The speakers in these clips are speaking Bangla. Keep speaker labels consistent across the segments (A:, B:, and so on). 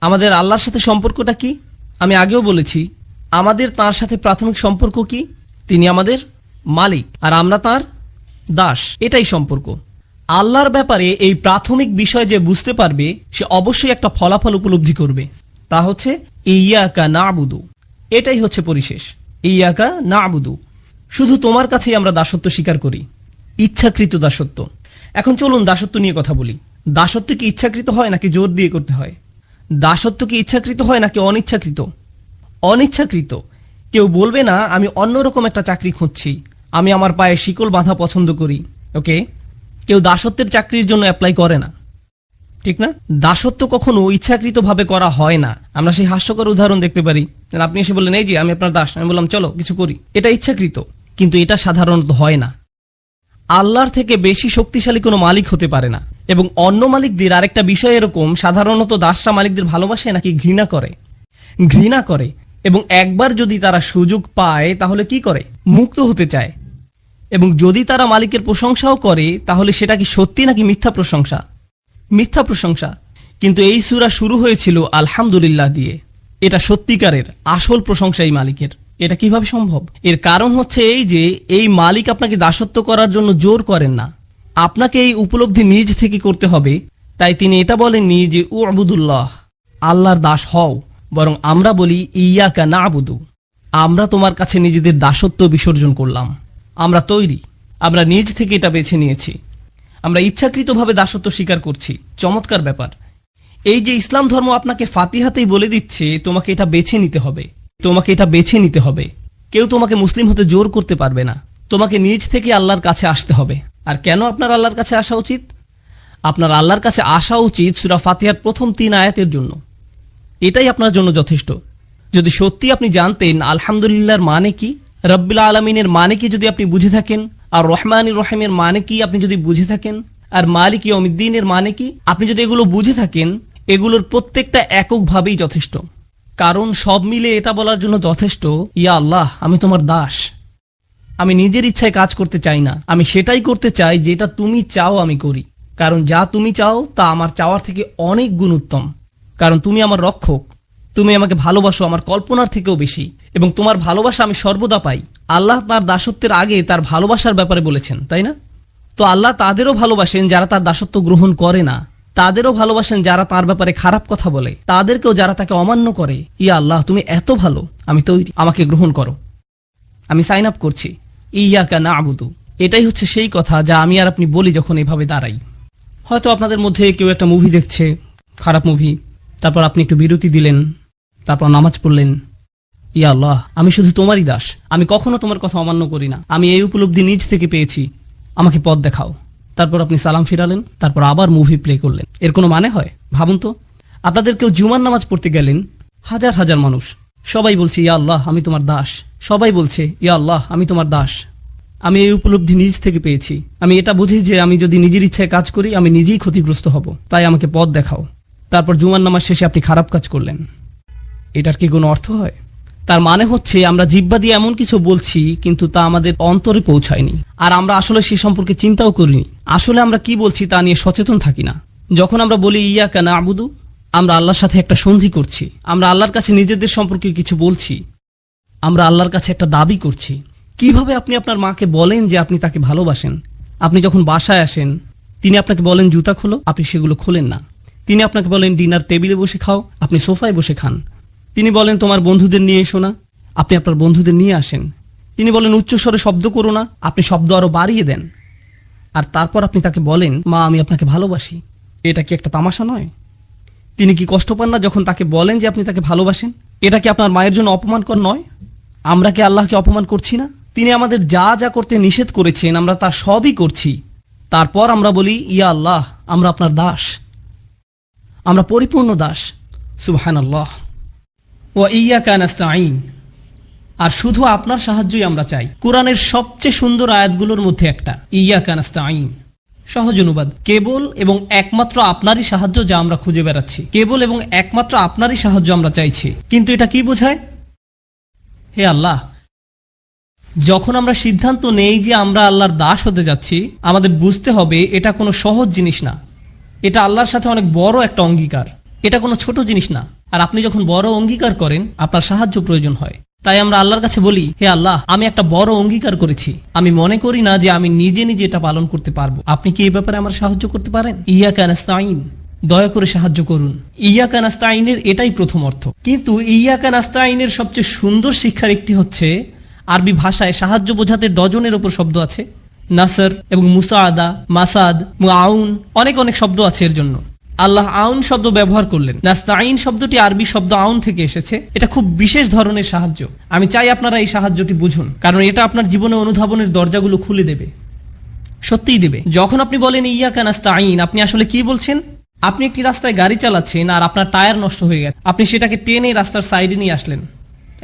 A: আমাদের আল্লাহর সাথে সম্পর্কটা কি? আমি আগেও বলেছি, আমাদের তাঁর সাথে প্রাথমিক সম্পর্ক কি? তিনি আমাদের মালিক আর আমরা তাঁর দাস, এটাই সম্পর্ক। আল্লাহর ব্যাপারে এই প্রাথমিক বিষয় যে বুঝতে পারবে সে অবশ্যই একটা ফলাফল উপলব্ধি করবে, তা হচ্ছে ইয়াকা না'বুদু। এটাই হচ্ছে পরিশেষ, ইয়াকা না'বুদু। শুধু তোমার কাছেই আমরা দাসত্ব স্বীকার করি, ইচ্ছাকৃত দাসত্ব। এখন চলুন দাসত্ব নিয়ে কথা বলি। দাসত্ব কি ইচ্ছাকৃত হয় নাকি জোর দিয়ে করতে হয়? দাসত্ব কি ইচ্ছাকৃত হয় নাকি অনিচ্ছাকৃত? অনিচ্ছাকৃত। কেউ বলবে না আমি অন্যরকম একটা চাকরি খুঁজছি, আমি আমার পায়ে শিকল বাঁধা পছন্দ করি। ওকে, কেউ দাসত্বের চাকরির জন্য অ্যাপ্লাই করে না, ঠিক না? দাসত্ব কখনো ইচ্ছাকৃতভাবে করা হয় না। আমরা সেই হাস্যকর উদাহরণ দেখতে পারি, আপনি এসে বললেন এই যে আমি আপনার দাস, আমি বললাম চলো কিছু করি। এটা ইচ্ছাকৃত, কিন্তু এটা সাধারণত হয় না। আল্লাহর থেকে বেশি শক্তিশালী কোনো মালিক হতে পারে না। এবং অন্য মালিকদের আরেকটা বিষয় এরকম, সাধারণত দাসরা মালিকদের ভালোবাসে নাকি ঘৃণা করে? ঘৃণা করে। এবং একবার যদি তারা সুযোগ পায় তাহলে কি করে? মুক্ত হতে চায়। এবং যদি তারা মালিকের প্রশংসাও করে তাহলে সেটা কি সত্যি নাকি মিথ্যা প্রশংসা? মিথ্যা প্রশংসা। কিন্তু এই সূরা শুরু হয়েছিল আলহামদুলিল্লাহ দিয়ে। এটা সত্যিকারের আসল প্রশংসা এই মালিকের। এটা কিভাবে সম্ভব? এর কারণ হচ্ছে এই যে এই মালিক আপনাকে দাসত্ব করার জন্য জোর করেন না, আপনাকে এই উপলব্ধি নিজ থেকে করতে হবে। তাই তিনি এটা বলেননি যে উ'বুদুল্লাহ, আল্লাহর দাস হও, বরং আমরা বলি ইয়াকা না'বুদু, আমরা তোমার কাছে নিজেদের দাসত্ব বিসর্জন করলাম, আমরা তৈরি, আমরা নিজ থেকে এটা বেছে নিয়েছি, আমরা ইচ্ছাকৃতভাবে দাসত্ব স্বীকার করছি। চমৎকার ব্যাপার। এই যে ইসলাম ধর্ম আপনাকে ফাতিহাতেই বলে দিচ্ছে তোমাকে এটা বেছে নিতে হবে, তোমাকে এটা বেছে নিতে হবে। কেউ তোমাকে মুসলিম হতে জোর করতে পারবে না, তোমাকে নিজ থেকে আল্লাহর কাছে আসতে হবে। আর কেন আপনার আল্লাহর কাছে আসা উচিত? আপনার আল্লাহর কাছে আসা উচিত সূরা ফাতিহার প্রথম 3 আয়াতের জন্য। এটাই আপনার জন্য যথেষ্ট। যদি সত্যি আপনি জানতেন আলহামদুলিল্লাহর মানে কি, রব্বিল আলামিনের মানে কি যদি আপনি বুঝে থাকেন, আর রহমানির রহিমের মানে কি আপনি যদি বুঝে থাকেন, আর মালিক ইয়াউমিদ্দিনের মানে কি আপনি যদি এগুলো বুঝে থাকেন, এগুলোর প্রত্যেকটা এককভাবেই যথেষ্ট। কারণ সব মিলে এটা বলার জন্য যথেষ্ট, ইয়া আল্লাহ আমি তোমার দাস, আমি নিজের ইচ্ছায় কাজ করতে চাই না, আমি সেটাই করতে চাই যেটা তুমি চাও আমি করি। কারণ যা তুমি চাও তা আমার চাওয়ার থেকে অনেক গুণ উত্তম। কারণ তুমি আমার রক্ষক, তুমি আমাকে ভালোবাসো আমার কল্পনার থেকেও বেশি, এবং তোমার ভালোবাসা আমি সর্বদা পাই। আল্লাহ তার দাসত্বের আগে তার ভালোবাসার ব্যাপারে বলেছেন, তাই না? তো আল্লাহ তাদেরও ভালোবাসেন যারা তার দাসত্ব গ্রহণ করে না, তাদেরও ভালোবাসেন যারা তার ব্যাপারে খারাপ কথা বলে, তাদেরকেও যারা তাকে অমান্য করে। ইয়া আল্লাহ তুমি এত ভালো, আমি তৈরি, আমাকে গ্রহণ করো, আমি সাইন আপ করছি। ইয়াকা না'বুদু, এটাই হচ্ছে সেই কথা যা আমি আর আপনি বলি যখন এভাবে দাঁড়াই। হয়তো আপনাদের মধ্যে কেউ একটা মুভি দেখছে, খারাপ মুভি, তারপর আপনি একটু বিরতি দিলেন, তারপর নামাজ পড়লেন, ইয়া আল্লাহ আমি শুধু তোমারই দাস, আমি কখনো তোমার কথা অমান্য করি না, আমি এই উপলব্ধি নিজ থেকে পেয়েছি, আমাকে পথ দেখাও। তারপর আপনি সালাম ফিরালেন, তারপর আবার মুভি প্লে করলেন। এর কোনো মানে হয়? ভাবুন তো, আপনাদের কেউ জুমার নামাজ পড়তে গেলেন, হাজার হাজার মানুষ, সবাই বলছে ইয়া আল্লাহ আমি তোমার দাস, সবাই বলছে ইয়া আল্লাহ আমি তোমার দাস, আমি এই উপলব্ধি নিজ থেকে পেয়েছি, আমি এটা বুঝি যে আমি যদি নিজের ইচ্ছায় কাজ করি আমি নিজেই ক্ষতিগ্রস্ত হব, তাই আমাকে পথ দেখাও। তারপর জুমার নামাজ শেষে আপনি খারাপ কাজ করলেন। এটার কি কোনো অর্থ হয়? তার মানে হচ্ছে আমরা জিহ্বা দিয়ে এমন কিছু বলছি কিন্তু তা আমাদের অন্তরে পৌঁছায়নি, আর আমরা আসলে সে সম্পর্কে চিন্তাও করিনি। আসলে আমরা কি বলছি তা নিয়ে সচেতন থাকি না। যখন আমরা বলি ইয়াকা না'বুদু, আমরা আল্লাহর সাথে একটা সন্ধি করছি, আমরা আল্লাহর কাছে নিজেদের সম্পর্কে কিছু বলছি, আমরা আল্লাহর কাছে একটা দাবি করছি। কিভাবে আপনি আপনার মাকে বলেন যে আপনি তাকে ভালোবাসেন? আপনি যখন বাসায় আসেন তিনি আপনাকে বলেন জুতা খোলো, আপনি সেগুলো খোলেন না। তিনি আপনাকে বলেন ডিনার টেবিলে বসে খাও, আপনি সোফায় বসে খান। তিনি বলেন তোমার বন্ধুদের নিয়ে এসো না, আপনি আপনার বন্ধুদের নিয়ে আসেন। তিনি বলেন উচ্চস্বরে শব্দ করো না, আপনি শব্দ আরো বাড়িয়ে দেন। আর তারপর আপনি তাকে বলেন মা আমি আপনাকে ভালোবাসি। এটা কি একটা তামাশা নয়? তিনি কি কষ্ট পান না যখন তাকে বলেন যে আপনি তাকে ভালোবাসেন? এটা কি আপনার মায়ের জন্য অপমানকর নয়? আমরা কি আল্লাহকে অপমান করছি না? তিনি আমাদের যা যা করতে নিষেধ করেছেন আমরা তা সবই করছি। তারপর আমরা বলি ইয়া আল্লাহ আমরা আপনার দাস, আমরা পরিপূর্ণ দাস। সুবহানাল্লাহ। ওয়া ইয়্যাকা নাস্তাঈন, আর শুধু আপনার সাহায্যই আমরা চাই। কোরআনের সবচেয়ে সুন্দর আয়াতগুলোর মধ্যে একটা, ইয়্যাকা নাস্তাঈন। সহজ অনুবাদ, কেবল এবং একমাত্র আপনারই সাহায্য যা আমরা খুঁজে বেড়াচ্ছি, কেবল এবং একমাত্র আপনারই সাহায্য আমরা চাইছি। কিন্তু এটা কি বোঝায়? হে আল্লাহ, যখন আমরা সিদ্ধান্ত নেই যে আমরা আল্লাহর দাস হতে যাচ্ছি, আমাদের বুঝতে হবে এটা কোনো সহজ জিনিস না, এটা আল্লাহর সাথে অনেক বড় একটা অঙ্গীকার। এটা কোনো ছোট জিনিস না। আর আপনি যখন বড় অঙ্গীকার করেন, আপনার সাহায্য প্রয়োজন হয়। তাই আমরা আল্লাহর কাছে বলি, হে আল্লাহ, আমি একটা বড় অঙ্গীকার করেছি, আমি মনে করি না যে আমি নিজে নিজে এটা পালন করতে পারবো। আপনি কি এই ব্যাপারে আমার সাহায্য করতে পারেন? ইয়াকা নাস্তাইন, দয়া করে সাহায্য করুন। ইয়াকা নাস্তাইনের এটাই প্রথম অর্থ। কিন্তু ইয়াকা নাস্তাইনের সবচেয়ে সুন্দর শিক্ষার একটি হচ্ছে, আরবি ভাষায় সাহায্য বোঝাতে ডজনের ওপর শব্দ আছে। নাসর এবং মুসাআদা, মাসাদ, আউন, অনেক অনেক শব্দ আছে এর জন্য। আল্লাহ আউন শব্দ ব্যবহার করলেন। নাস্তাইন শব্দটি আরবি শব্দ আউন থেকে এসেছে। এটা খুব বিশেষ ধরনের সাহায্য। আমি চাই আপনারা এই সাহায্যটি বুঝুন, কারণ এটা আপনার জীবনে অনুধাবনের দরজাগুলো খুলে দেবে, সত্যিই দেবে। যখন আপনি বলেন ইয়াকা নাস্তাইন, আপনি আসলে কি বলছেন? আপনি একটি রাস্তায় গাড়ি চালাচ্ছেন আর আপনার টায়ার নষ্ট হয়ে গেছে। আপনি সেটাকে টেনে রাস্তার সাইডে নিয়ে আসলেন।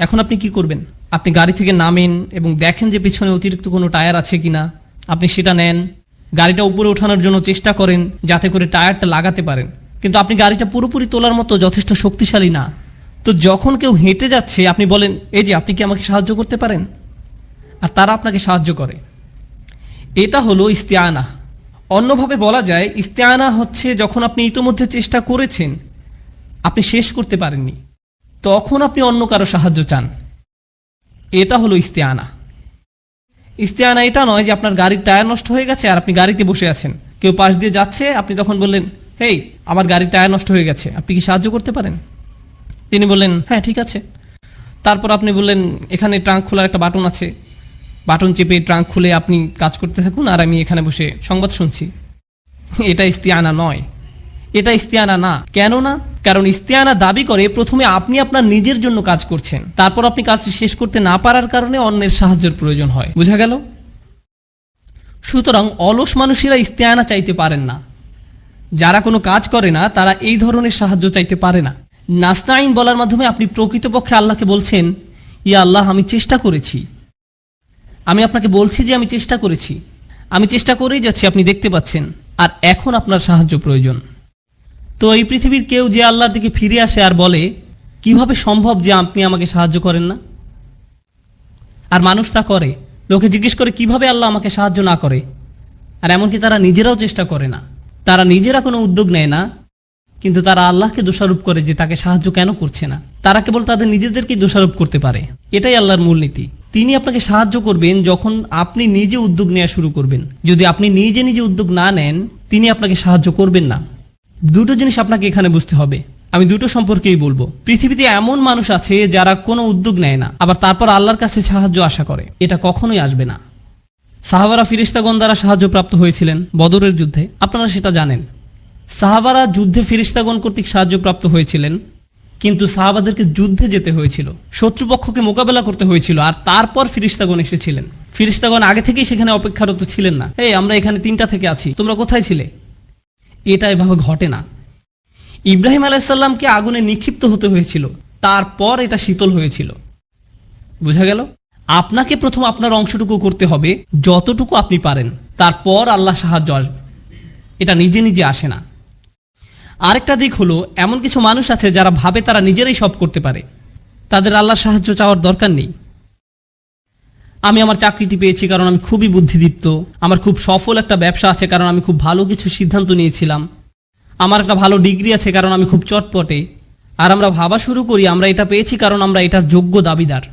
A: এখন আপনি কি করবেন? আপনি গাড়ি থেকে নামেন এবং দেখেন যে পিছনে অতিরিক্ত কোনো টায়ার আছে কিনা। আপনি সেটা নেন, গাড়িটা উপরে ওঠানোর জন্য চেষ্টা করেন যাতে করে টায়ারটা লাগাতে পারেন। কিন্তু আপনি গাড়িটা পুরোপুরি তোলার মতো যথেষ্ট শক্তিশালী না। তো যখন কেউ হেঁটে যাচ্ছে, আপনি বলেন, এই যে আপনি কি আমাকে সাহায্য করতে পারেন? আর তারা আপনাকে সাহায্য করে। এটা হলো ইস্তেআনা। অন্যভাবে বলা যায়, ইস্তেআনা হচ্ছে যখন আপনি ইতোমধ্যে চেষ্টা করেছেন, আপনি শেষ করতে পারেননি, তখন আপনি অন্য কারো সাহায্য চান। এটা হলো ইস্তেআনা। ইস্তেআনা এটা নয় যে আপনার গাড়ির টায়ার নষ্ট হয়ে গেছে আর আপনি গাড়িতে বসে আছেন, কেউ পাশ দিয়ে যাচ্ছে, আপনি তখন বললেন, হেই, আমার গাড়ির টায়ার নষ্ট হয়ে গেছে, আপনি কি সাহায্য করতে পারেন? তিনি বললেন, হ্যাঁ ঠিক আছে। তারপর আপনি বললেন, এখানে ট্রাঙ্ক খোলার একটা বাটন আছে, বাটন চেপে ট্রাঙ্ক খুলে আপনি কাজ করতে থাকুন আর আমি এখানে বসে সংবাদ শুনছি। এটা ইস্তেআনা নয়, এটা ইস্তেআনা না। কেন না? কারণ ইস্তেআনা দাবি করে প্রথমে আপনি আপনার নিজের জন্য কাজ করছেন, তারপর আপনি কাজটি শেষ করতে না পারার কারণে অন্যের সাহায্যের প্রয়োজন হয়। বোঝা গেল? সুতরাং অলস মানুষেরা ইস্তেআনা চাইতে পারেন না। যারা কোনো কাজ করে না তারা এই ধরনের সাহায্য চাইতে পারে না। নাস্তাইন বলার মাধ্যমে আপনি প্রকৃতপক্ষে আল্লাহকে বলছেন, ইয়া আল্লাহ, আমি চেষ্টা করেছি, আমি আপনাকে বলছি যে আমি চেষ্টা করেছি, আমি চেষ্টা করেই যাচ্ছি, আপনি দেখতে পাচ্ছেন, আর এখন আপনার সাহায্য প্রয়োজন। তো এই পৃথিবীর কেউ যে আল্লাহর দিকে ফিরে আসে আর বলে, কিভাবে সম্ভব যে আপনি আমাকে সাহায্য করেন না? আর মানুষ তা করে। লোকে জিজ্ঞেস করে, কিভাবে আল্লাহ আমাকে সাহায্য না করে? আর এমনকি তারা নিজেরাও চেষ্টা করে না, তারা নিজেরা কোনো উদ্যোগ নেয় না, কিন্তু তারা আল্লাহকে দোষারোপ করে যে তাকে সাহায্য কেন করছে না। তারা কেবল তাদের নিজেদেরকেই দোষারোপ করতে পারে। এটাই আল্লাহর মূলনীতি। তিনি আপনাকে সাহায্য করবেন যখন আপনি নিজে উদ্যোগ নেওয়া শুরু করবেন। যদি আপনি নিজে নিজে উদ্যোগ না নেন, তিনি আপনাকে সাহায্য করবেন না। দুটো জিনিস আপনাকে এখানে বুঝতে হবে। আমি দুটো সম্পর্কেই বলবো। পৃথিবীতে এমন মানুষ আছে যারা কোনো উদ্যোগ নেয় না, আবার তারপর আল্লাহর কাছে সাহায্য আশা করে। এটা কখনোই আসবে না। সাহাবারা ফিরিস্তাগণ দ্বারা সাহায্য প্রাপ্ত হয়েছিলেন বদরের যুদ্ধে, আপনারা সেটা জানেন। সাহাবারা যুদ্ধে ফিরিস্তাগণ কর্তৃক সাহায্য প্রাপ্ত হয়েছিলেন, কিন্তু সাহাবাদেরকে যুদ্ধে যেতে হয়েছিল, শত্রুপক্ষকে মোকাবেলা করতে হয়েছিল, আর তারপর ফিরিস্তাগণ এসেছিলেন। ফিরিস্তাগণ আগে থেকেই সেখানে অপেক্ষারত ছিলেন না। এই আমরা এখানে 3টা থেকে আছি, তোমরা কোথায় ছিলে? এটা এভাবে ঘটে না। ইব্রাহিম আলাইহিসসালামকে আগুনে নিক্ষিপ্ত হতে হয়েছিল, তারপর এটা শীতল হয়েছিল। বোঝা গেল? আপনাকে প্রথম আপনার অংশটুকু করতে হবে, যতটুকু আপনি পারেন, তারপর আল্লাহ সাহায্য আসবে। এটা নিজে নিজে আসে না। আরেকটা দিক হলো, এমন কিছু মানুষ আছে যারা ভাবে তারা নিজেরাই সব করতে পারে, তাদের আল্লাহর সাহায্য চাওয়ার দরকার নেই। আমি আমার চাকরিটি পেয়েছি কারণ আমি খুবই বুদ্ধিদীপ্ত, আমার খুব সফল একটা ব্যবসা আছে কারণ আমি খুব ভালো কিছু সিদ্ধান্ত নিয়েছিলাম, আমার একটা ভালো ডিগ্রি আছে কারণ আমি খুব চটপটে। আর আমরা ভাবা শুরু করি আমরা এটা পেয়েছি কারণ আমরা এটার যোগ্য দাবিদার,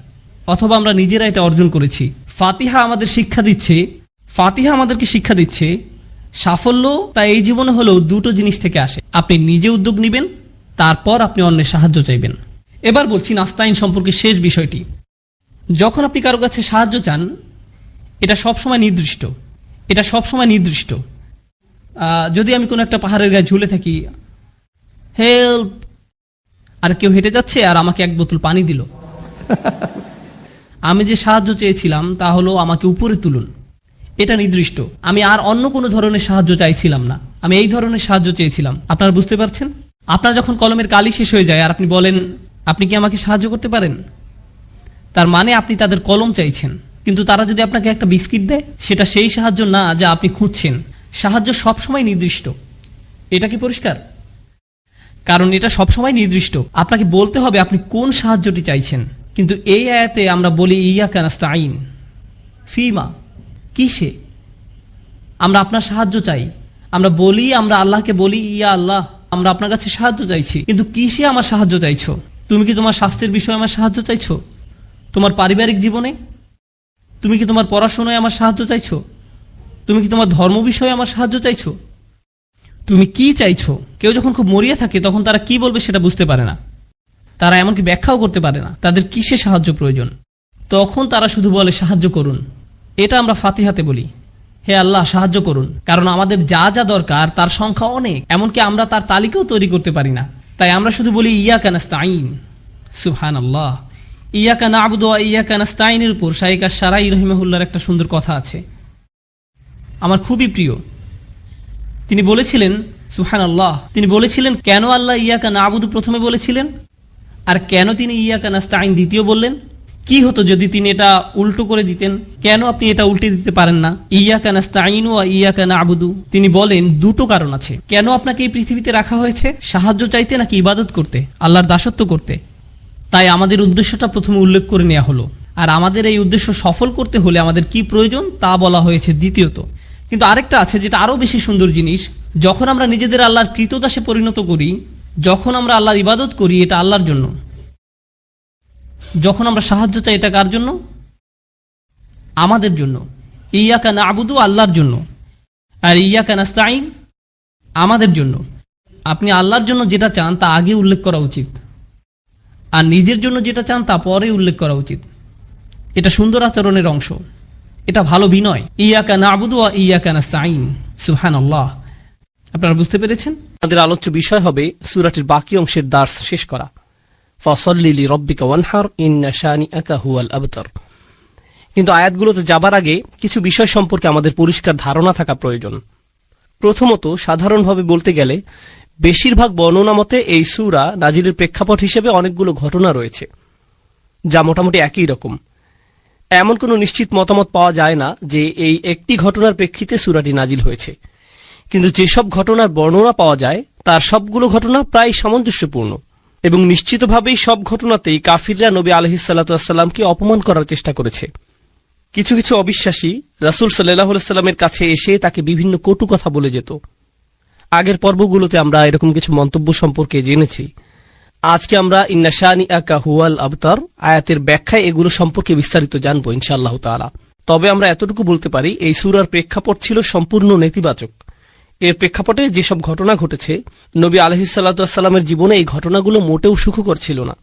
A: অথবা আমরা নিজেরা এটা অর্জন করেছি। ফাতিহা আমাদেরকে শিক্ষা দিচ্ছে সাফল্য তা এই জীবনে হলেও দুটো জিনিস থেকে আসে। আপনি নিজে উদ্যোগ নেবেন, তারপর আপনি অন্যের সাহায্য চাইবেন। এবার বলছি নাস্তাইন সম্পর্কে শেষ বিষয়টি। যখন আপনি কারো কাছে সাহায্য চান, এটা সবসময় নির্দিষ্ট। যদি আমি কোনো একটা পাহাড়ের গায়ে ঝুলে থাকি, হেল্প, আর কেউ হেঁটে যাচ্ছে আর আমাকে 1 বোতল পানি দিল, আমি যে সাহায্য চেয়েছিলাম তা হলো আমাকে উপরে তুলুন। এটা নির্দিষ্ট। আমি আর অন্য কোনো ধরনের সাহায্য চাইছিলাম না, আমি এই ধরনের সাহায্য চেয়েছিলাম। আপনারা বুঝতে পারছেন? আপনার যখন কলমের কালি শেষ হয়ে যায় আর আপনি বলেন, আপনি কি আমাকে সাহায্য করতে পারেন, তার মানে আপনি তাদের কলম চাইছেন। কিন্তু তারা যদি আপনাকে একটা বিস্কিট দেয়, সেটা সেই সাহায্য না যা আপনি খুঁজছেন। সাহায্য সবসময় নির্দিষ্ট। এটা কি পরিষ্কার? কারণ এটা সবসময় নির্দিষ্ট। আপনাকে বলতে হবে আপনি কোন সাহায্যটি চাইছেন। কিন্তু এই আয়াতে আমরা বলি ইয়াকা নাস্তাইন, ফিমা, কিসে? আমরা আপনার সাহায্য চাই। আমরা আল্লাহকে বলি, ইয়া আল্লাহ, আমরা আপনার কাছে সাহায্য চাইছি, কিন্তু কিসে আমার সাহায্য চাইছো? তুমি কি তোমার স্বাস্থ্যের বিষয়ে আমার সাহায্য চাইছো? তোমার পারিবারিক জীবনে? তুমি কি তোমার পড়াশোনায় আমার সাহায্য চাইছো? তুমি কি তোমার ধর্ম বিষয়ে আমার সাহায্য চাইছো? তুমি কি চাইছো? কেউ যখন খুব মরিয়া থাকে তখন তারা কি বলবে সেটা বুঝতে পারে না, তারা এমনকি ব্যাখ্যাও করতে পারে না তাদের কিসে সাহায্য প্রয়োজন। তখন তারা শুধু বলে সাহায্য করুন। এটা আমরা ফাতিহাতে বলি, হে আল্লাহ সাহায্য করুন, কারণ আমাদের যা যা দরকার তার সংখ্যা অনেক, এমনকি আমরা তার তালিকাও তৈরি করতে পারি না। তাই আমরা শুধু বলি ইয়াকা নাস্তাইন। সুবহানাল্লাহ। ইয়াকা না'বুদু ওয়া ইয়াকা নাস্তাইনের উপর শাইখ আশ-শারাই রাহিমাহুল্লাহর একটা সুন্দর কথা আছে, আমার খুবই প্রিয়। তিনি বলেছিলেন, সুবহানাল্লাহ, তিনি বলেছিলেন কেন আল্লাহ ইয়াকা না'বুদু প্রথমে বলেছিলেন আর কেন তিনি ইয়াকা নাস্তাইন দ্বিতীয় বললেন। কি হতো যদি তিনি এটা উল্টো করে দিতেন? কেন আপনি এটা উল্টে দিতে পারেন না, ইয়াকা নাস্তাইনু ওয়া ইয়াকা না'বুদু? তিনি বলেন দুটো কারণ আছে কেন আপনাকে এই পৃথিবীতে রাখা হয়েছে, সাহায্য চাইতে নাকি ইবাদত করতে, আল্লাহর দাসত্ব করতে। তাই আমাদের উদ্দেশ্যটা প্রথমে উল্লেখ করে নেওয়া হলো, আর আমাদের এই উদ্দেশ্য সফল করতে হলে আমাদের কি প্রয়োজন তা বলা হয়েছে দ্বিতীয়ত। কিন্তু আরেকটা আছে যেটা আরো বেশি সুন্দর জিনিস, যখন আমরা নিজেদের আল্লাহর কৃতদাসে পরিণত করি, যখন আমরা আল্লাহর ইবাদত করি, এটা আল্লাহর জন্য। যখন আমরা সাহায্য চাই, এটা কার জন্য? আমাদের জন্য। ইয়াকা না'বুদু আল্লাহর জন্য, আর ইয়াকা নাস্তাইন আমাদের জন্য। আপনি আল্লাহর জন্য যেটা চান তা আগে উল্লেখ করা উচিত, আর নিজের জন্য যেটা চান তা পরে উল্লেখ করা উচিত। এটা সুন্দর আচরণের অংশ, এটা ভালো বিনয়। ইয়াকা না'বুদু ওয়া ইয়াকা নাস্তাইন। সুবহানাল্লাহ। আপনারা বুঝতে পেরেছেন? আমাদের আলোচ্য বিষয় হবে সূরাটির বাকি অংশের দার্স শেষ করা। ফাসাল্লি লিরাব্বিকা ওয়ানহার ইন্না শানিআকা হুয়াল আবতার। কিন্তু আয়াতগুলোতে যাবার আগে কিছু বিষয় সম্পর্কে আমাদের পরিষ্কার ধারণা থাকা প্রয়োজন। প্রথমত, সাধারণভাবে বলতে গেলে বেশিরভাগ বর্ণনা মতে এই সূরা নাজিলের প্রেক্ষাপট হিসেবে অনেকগুলো ঘটনা রয়েছে, যা মোটামুটি একই রকম। এমন কোনো নিশ্চিত মতামত পাওয়া যায় না যে এই একটি ঘটনার প্রেক্ষিতে সূরাটি নাজিল হয়েছে, কিন্তু যেসব ঘটনার বর্ণনা পাওয়া যায় তার সবগুলো ঘটনা প্রায় সামঞ্জস্যপূর্ণ, এবং নিশ্চিতভাবেই সব ঘটনাতেই কাফিররা নবী আলাইহিস সালাতু ওয়াস সালামকে অপমান করার চেষ্টা করেছে। কিছু কিছু অবিশ্বাসী রাসূল সাল্লাল্লাহু আলাইহি ওয়াসাল্লামের কাছে এসে তাকে বিভিন্ন কটু কথা বলে যেত। আগের পর্বগুলোতে আমরা এরকম কিছু মন্তব্য সম্পর্কে জেনেছি। আজকে আমরা ইন্না শানিআকা হুয়াল আবতার আয়াতের ব্যাখ্যায় এগুলো সম্পর্কে বিস্তারিত জানবো ইনশাআল্লাহ তাআলা। তবে আমরা এতটুকু বলতে পারি, এই সূরার প্রেক্ষাপট ছিল সম্পূর্ণ নেতিবাচক। এর প্রেক্ষাপটে যেসব ঘটনা ঘটেছে, নবী আলাইহিস সালাতু ওয়াস সালামের জীবনে এই ঘটনাগুলো মোটেও সুখকর ছিল না।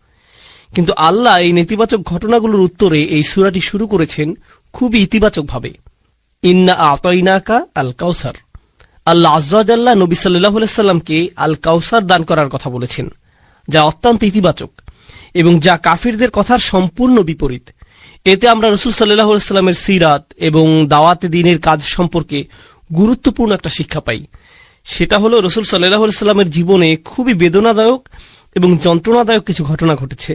A: কিন্তু আল্লাহ এই নেতিবাচক ঘটনাগুলোর উত্তরে এই সূরাটি শুরু করেছেন খুবই ইতিবাচকভাবে। ইন্না আতাইনাকা আল কাউসার। আল্লাহ আযজা ওয়া জাল্লা নবী সাল্লাল্লাহু আলাইহি ওয়াসাল্লামকে আল কাউসার দান করার কথা বলেছেন, যা অত্যন্ত ইতিবাচক এবং যা কাফিরদের কথার সম্পূর্ণ বিপরীত। এতে আমরা রাসূল সাল্লাল্লাহু আলাইহি ওয়াসাল্লামের সিরাত এবং দাওয়াতে দ্বীনের কাজ সম্পর্কে গুরুত্বপূর্ণ একটা শিক্ষা পাই। সেটা হলো রাসূল সাল্লাল্লাহু আলাইহি ওয়াসাল্লামের জীবনে খুবই বেদনাদায়ক এবং যন্ত্রণাদায়ক কিছু ঘটনা ঘটেছে,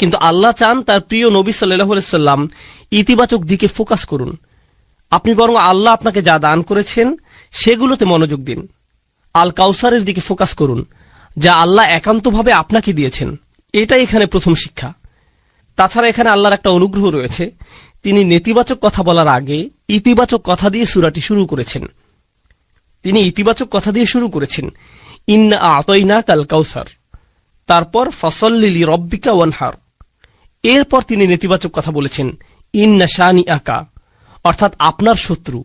A: কিন্তু আল্লাহ চান তার প্রিয় নবী সাল্লাল্লাহু আলাইহি ওয়াসাল্লাম ইতিবাচক দিকে ফোকাস করুন। আপনি বরং আল্লাহ আপনাকে যা দান করেছেন সেগুলোতে মনোযোগ দিন। আল কাউসারের দিকে ফোকাস করুন, যা আল্লাহ একান্তভাবে আপনাকে দিয়েছেন। এটাই এখানে প্রথম শিক্ষা। তাছাড়া এখানে আল্লাহর একটা অনুগ্রহ রয়েছে, তিনি নেতিবাচক কথা বলার আগে ইতিবাচক কথা দিয়ে সূরাটি শুরু করেছেন। তিনি ইতিবাচক কথা দিয়ে শুরু করেছেন, ইন্না আতাইনাকা আল কাউসার, তারপর ফাসাল্লি লিরাব্বিকা ওয়ানহার। এরপর তিনি নেতিবাচক কথা বলেছেন, ইন্না শানিআকা, অর্থাৎ আপনার শত্রু।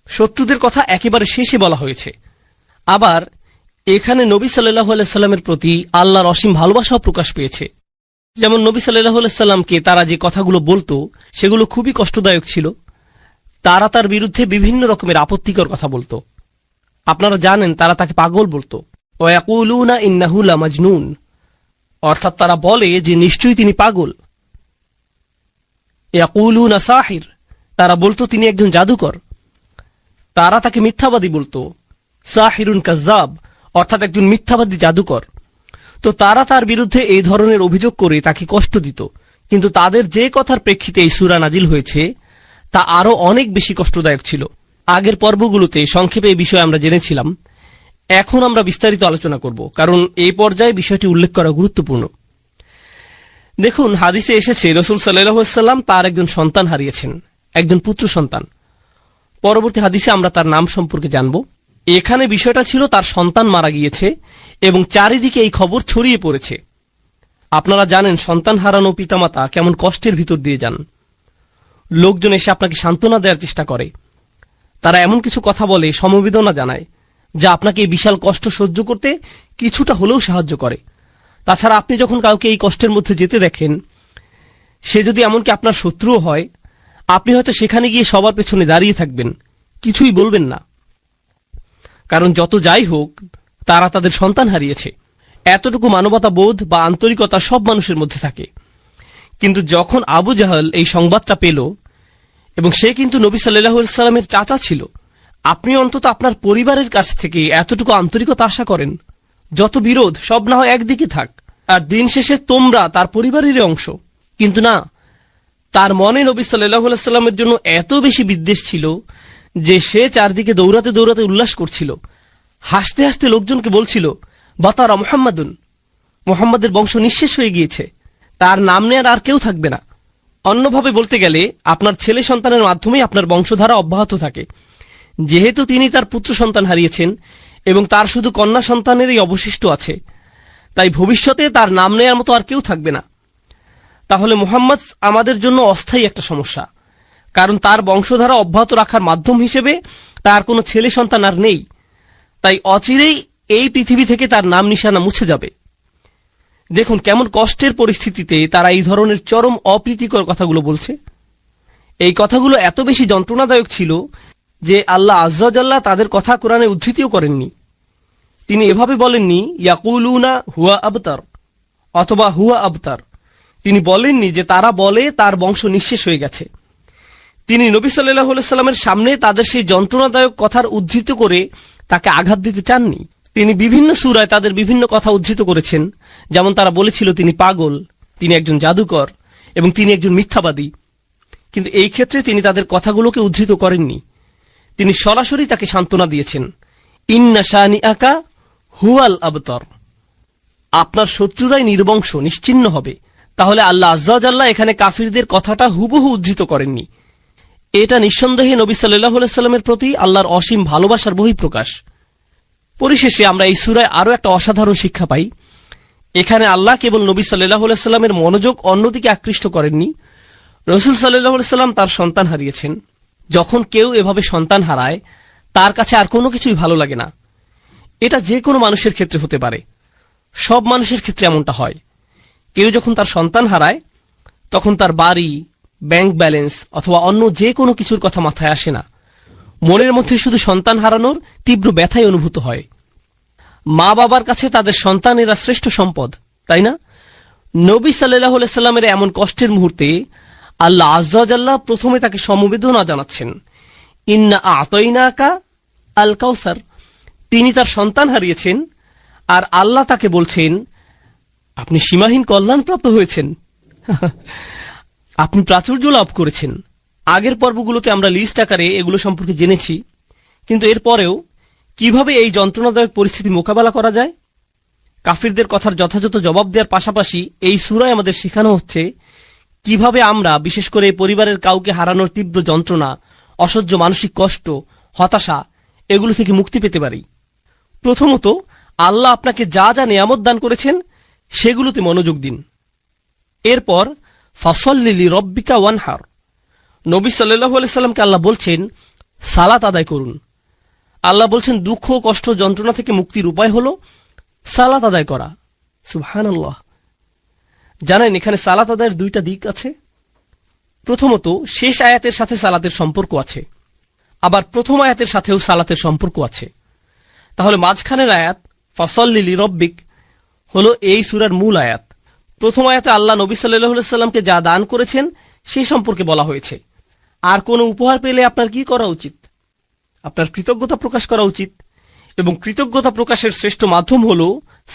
A: শত্রুদের কথা একেবারে শেষে বলা হয়েছে। আবার এখানে নবী সাল্লাল্লাহু আলাইহি ওয়াসাল্লামের প্রতি আল্লাহর অসীম ভালোবাসাও প্রকাশ পেয়েছে। যেমন নবী সাল্লাল্লাহু আলাইহি ওয়াসাল্লামকে তারা যে কথাগুলো বলতো সেগুলো খুবই কষ্টদায়ক ছিল। তারা তার বিরুদ্ধে বিভিন্ন রকমের আপত্তিকর কথা বলতো। আপনারা জানেন তারা তাকে পাগল বলতো। ওয়া ইয়াকুলুনা ইন্নাহু লামাজনুন, অর্থাৎ তারা বলে যে নিশ্চয়ই তিনি পাগল। ইয়াকুলুনা সাহির, তারা বলতো তিনি একজন জাদুকর। তারা তাকে মিথ্যাবাদী বলতো, সাহিরুন কাজ্জাব, অর্থাৎ একজন মিথ্যাবাদী জাদুকর। তো তারা তার বিরুদ্ধে এই ধরনের অভিযোগ করে তাকে কষ্ট দিত। কিন্তু তাদের যে কথার প্রেক্ষিতে এই সূরা নাজিল হয়েছে তা আরো অনেক বেশি কষ্টদায়ক ছিল। আগের পর্বগুলোতে সংক্ষেপে এই বিষয়ে আমরা জেনেছিলাম। এখন আমরা বিস্তারিত আলোচনা করব, কারণ এই পর্যায়ে বিষয়টি উল্লেখ করা গুরুত্বপূর্ণ। দেখুন, হাদিসে এসেছে রাসূল সাল্লাল্লাহু আলাইহি ওয়াসাল্লাম তার একজন সন্তান হারিয়েছেন, একজন পুত্র সন্তান। পরবর্তী হাদিসে আমরা তার নাম সম্পর্কে জানব। এখানে বিষয়টা ছিল তার সন্তান মারা গিয়েছে এবং চারিদিকে এই খবর ছড়িয়ে পড়েছে। আপনারা জানেন সন্তান হারানো পিতামাতা কেমন কষ্টের ভিতর দিয়ে যান। লোকজন এসে আপনাকে সান্ত্বনা দেওয়ার চেষ্টা করে, তারা এমন কিছু কথা বলে, সমবেদনা জানায়, যা আপনাকে এই বিশাল কষ্ট সহ্য করতে কিছুটা হলেও সাহায্য করে। তাছাড়া আপনি যখন কাউকে এই কষ্টের মধ্যে যেতে দেখেন, সে যদি এমনকি আপনার শত্রুও হয়, আপনি হয়তো সেখানে গিয়ে সবার পেছনে দাঁড়িয়ে থাকবেন, কিছুই বলবেন না। কারণ যত যাই হোক, তারা তাদের সন্তান হারিয়েছে। এতটুকু মানবতা বোধ বা আন্তরিকতা সব মানুষের মধ্যে থাকে। কিন্তু যখন আবু জাহল এই সংবাদটা পেল, এবং সে কিন্তু নবী সাল্লাল্লাহু আলাইহি সাল্লামের চাচা ছিল, আপনি অন্তত আপনার পরিবারের কাছ থেকে এতটুকু আন্তরিকতা আশা করেন। যত বিরোধ সব না হয় একদিকে থাক, আর দিন শেষে তোমরা তার পরিবারেরই অংশ। কিন্তু না, তার মনে নবী সাল্লাল্লাহু আলাইহি সাল্লামের জন্য এত বেশি বিদ্বেষ ছিল যে সে চারদিকে দৌড়াতে দৌড়াতে উল্লাস করছিল, হাসতে হাসতে লোকজনকে বলছিল, বাতারা মুহাম্মাদুন, মুহাম্মাদের বংশ নিঃশেষ হয়ে গিয়েছে, তার নাম নেয়ার আর কেউ থাকবে না। অন্যভাবে বলতে গেলে আপনার ছেলে সন্তানের মাধ্যমেই আপনার বংশধারা অব্যাহত থাকে। যেহেতু তিনি তার পুত্র সন্তান হারিয়েছেন এবং তার শুধু কন্যা সন্তানেরই অবশিষ্ট আছে, তাই ভবিষ্যতে তার নাম নেয়ার মতো আর কেউ থাকবে না। তাহলে মুহাম্মদ আমাদের জন্য অস্থায়ী একটা সমস্যা, কারণ তার বংশধারা অব্যাহত রাখার মাধ্যম হিসেবে তার কোনো ছেলে সন্তান আর নেই। তাই অচিরেই এই পৃথিবী থেকে তার নাম নিশানা মুছে যাবে। দেখুন কেমন কষ্টের পরিস্থিতিতে তারা এই ধরনের চরম অপ্রীতিকর কথাগুলো বলছে। এই কথাগুলো এত বেশি যন্ত্রণাদায়ক ছিল যে আল্লাহ আজ্জা ওয়া জাল্লা তাদের কথা কোরআনে উদ্ধৃতিও করেননি। তিনি এভাবে বলেননি ইয়াকুলুনা হুয়া আবতার অথবা হুয়া আবতার। তিনি বলেননি যে তারা বলে তার বংশ নিঃশেষ হয়ে গেছে। তিনি নবী সাল্লাল্লাহু আলাইহি সাল্লামের সামনে তাদের সেই যন্ত্রণাদায়ক কথার উদ্ধৃত করে তাকে আঘাত দিতে চাননি। তিনি বিভিন্ন সূরায় তাদের বিভিন্ন কথা উদ্ধৃত করেছেন, যেমন তারা বলেছিল তিনি পাগল, তিনি একজন জাদুকর এবং তিনি একজন মিথ্যাবাদী। কিন্তু এই ক্ষেত্রে তিনি তাদের কথাগুলোকে উদ্ধৃত করেননি। তিনি সরাসরি তাকে সান্ত্বনা দিয়েছেন, ইন্না শানিআকা হুয়াল আবতার, আপনার শত্রুরাই নির্বংশ নিশ্চিহ্ন হবে। তাহলে আল্লাহ আজ্জা ওয়া জাল্লা এখানে কাফিরদের কথাটা হুবহু উদ্ধৃত করেননি। এটা নিঃসন্দেহে নবী সাল্লাল্লাহু আলাইহি সাল্লামের প্রতি আল্লাহর অসীম ভালোবাসার বহিঃপ্রকাশ। পরিশেষে আমরা এই সূরায় আরো একটা অসাধারণ শিক্ষা পাই। এখানে আল্লাহ কেবল নবী সাল্লাল্লাহু আলাইহি সাল্লামের মনোযোগ অন্যদিকে আকৃষ্ট করেননি। রাসূল সাল্লাল্লাহু আলাইহি সাল্লাম তার সন্তান হারিয়েছেন। যখন কেউ এভাবে সন্তান হারায়, তার কাছে আর কোনো কিছুই ভালো লাগে না। এটা যে কোনো মানুষের ক্ষেত্রে হতে পারে, সব মানুষের ক্ষেত্রে এমনটা হয়। কেউ যখন তার সন্তান হারায়, তখন তার বাড়ি, ব্যাংক ব্যালেন্স অথবা অন্য যে কোনো কিছুর কথা মাথায় আসে না। মনের মধ্যে শুধু সন্তান হারানোর তীব্র ব্যথাই অনুভূত হয়। মা বাবার কাছে তাদের সন্তানেরা শ্রেষ্ঠ সম্পদ, তাই না? নবী সাল্লাল্লাহু আলাইহি সাল্লামের এমন কষ্টের মুহূর্তে আল্লাহ আজ্জা ওয়া জাল্লা প্রথমে তাকে সমবেদনা জানাচ্ছেন, ইন্না আ'তাইনাকা আল কাউসার। তিনি তার সন্তান হারিয়েছেন আর আল্লাহ তাকে বলছেন, আপনি সীমাহীন কল্যাণপ্রাপ্ত হয়েছেন, আপনি প্রাচুর্য লাভ করেছেন। আগের পর্বগুলোতে আমরা লিস্ট আকারে এগুলো সম্পর্কে জেনেছি, কিন্তু এরপরেও কিভাবে এই যন্ত্রণাদায়ক পরিস্থিতি মোকাবেলা করা যায়, কাফিরদের কথার যথাযথ জবাব দেওয়ার পাশাপাশি এই সূরায় আমাদের শেখানো হচ্ছে কিভাবে আমরা বিশেষ করে পরিবারের কাউকে হারানোর তীব্র যন্ত্রণা, অসহ্য মানসিক কষ্ট, হতাশা এগুলো থেকে মুক্তি পেতে পারি। প্রথমত, আল্লাহ আপনাকে যা যা নিয়ামত দান করেছেন সেগুলোতে মনোযোগ দিন। এরপর ফাসল্লি লিরাব্বিকা ওয়ানহার, নবী সাল্লাল্লাহু আলাইহি সাল্লামকে আল্লাহ বলছেন সালাত আদায় করুন। আল্লাহ বলছেন দুঃখ, কষ্ট, যন্ত্রণা থেকে মুক্তির উপায় হলো সালাত আদায় করা। সুবহানাল্লাহ। জানেন এখানে সালাত আদায়ের দুইটা দিক আছে। প্রথমত, শেষ আয়াতের সাথে সালাতের সম্পর্ক আছে, আবার প্রথম আয়াতের সাথেও সালাতের সম্পর্ক আছে। তাহলে মাঝখানের আয়াত ফাসল্লি লিরাব্বিক হলো এই সূরার মূল আয়াত। প্রথম আয়াতে আল্লাহ নবী সাল্লাল্লাহু আলাইহি সাল্লামকে যা দান করেছেন সেই সম্পর্কে বলা হয়েছে। আর কোনো উপহার পেলে আপনার কি করা উচিত? আপনার কৃতজ্ঞতা প্রকাশ করা উচিত, এবং কৃতজ্ঞতা প্রকাশের শ্রেষ্ঠ মাধ্যম হলো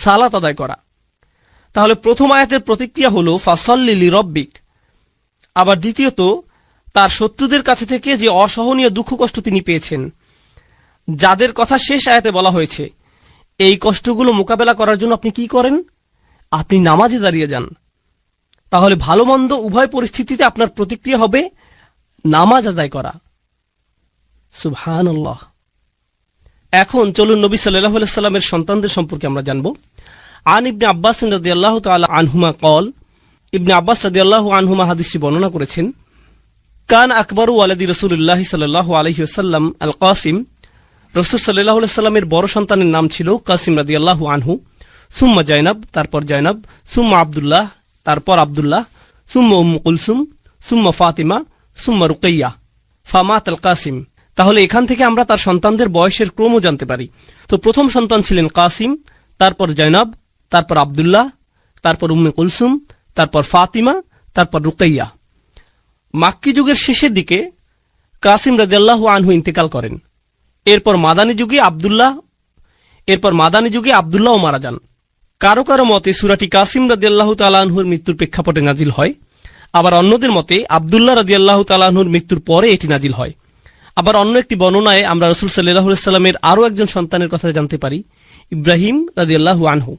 A: সালাত আদায় করা। তাহলে প্রথম আয়াতের প্রতিক্রিয়া হলো ফাসল্লি লিরাব্বিক। আবার দ্বিতীয়ত, তার শত্রুদের কাছে থেকে যে অসহনীয় দুঃখ কষ্ট তিনি পেয়েছেন, যাদের কথা শেষ আয়াতে বলা হয়েছে, এই কষ্টগুলো মোকাবেলা করার জন্য আপনি কি করেন? আপনি নামাজে দাঁড়িয়ে যান। তাহলে ভালো মন্দ উভয় পরিস্থিতিতে আপনার প্রতিক্রিয়া হবে নামাজ আদায় করা। সুবহানাল্লাহ।
B: এখন চলুন নবী সাল্লাল্লাহু আলাইহি সাল্লামের সন্তানদের সম্পর্কে আমরা জানব। আন ইবনে আব্বাস রাদিয়াল্লাহু তাআলা আনহুমা কল, ইবনে আব্বাস রাদিয়াল্লাহু আনহুমা হাদিসটি বর্ণনা করেছেন, কান আকবরু ওয়ালাদি রাসূলুল্লাহ সাল্লাল্লাহু আলাইহি ওয়াসাল্লাম আল কাসিম, রাসূল সাল্লাল্লাহু আলাইহি সাল্লামের বড় সন্তানের নাম ছিল কাসিম রাদিয়াল্লাহু আনহু, সুম্মা জাইনাব, তারপর জাইনাব, সুম্মা আব্দুল্লাহ, তারপর আব্দুল্লাহ, সুম্মা উম্মু কুলসুম, সুম্মা ফাতিমা, সুম্মা রুকাইয়া, ফামাত আল কাসিম। তাহলে এখান থেকে আমরা তার সন্তানদের বয়সের ক্রমও জানতে পারি। তো প্রথম সন্তান ছিলেন কাসিম, তারপর জাইনাব, তারপর আব্দুল্লাহ, তারপর উম্মে কুলসুম, তারপর ফাতিমা, তারপর রুকাইয়া। মাক্কি যুগের শেষের দিকে কাসিম রাদিয়াল্লাহু আনহু ইন্তেকাল করেন। এরপর মাদানী যুগে আব্দুল্লাহও মারা যান। কারো কারো মতে সূরাটি কাসিম রাদিয়াল্লাহু তাআলা আনহুর মৃত্যুর প্রেক্ষাপটে নাজিল হয়, আবার অন্যদের মতে আব্দুল্লাহ রাদিয়াল্লাহু তাআলা আনহুর মৃত্যুর পরে এটি নাজিল হয়। আবার অন্য একটি বর্ণনায় আমরা রাসূল সাল্লাল্লাহু আলাইহি সাল্লামের আরও একজন সন্তানের কথা জানতে পারি, ইব্রাহিম রাদিয়াল্লাহু আনহু।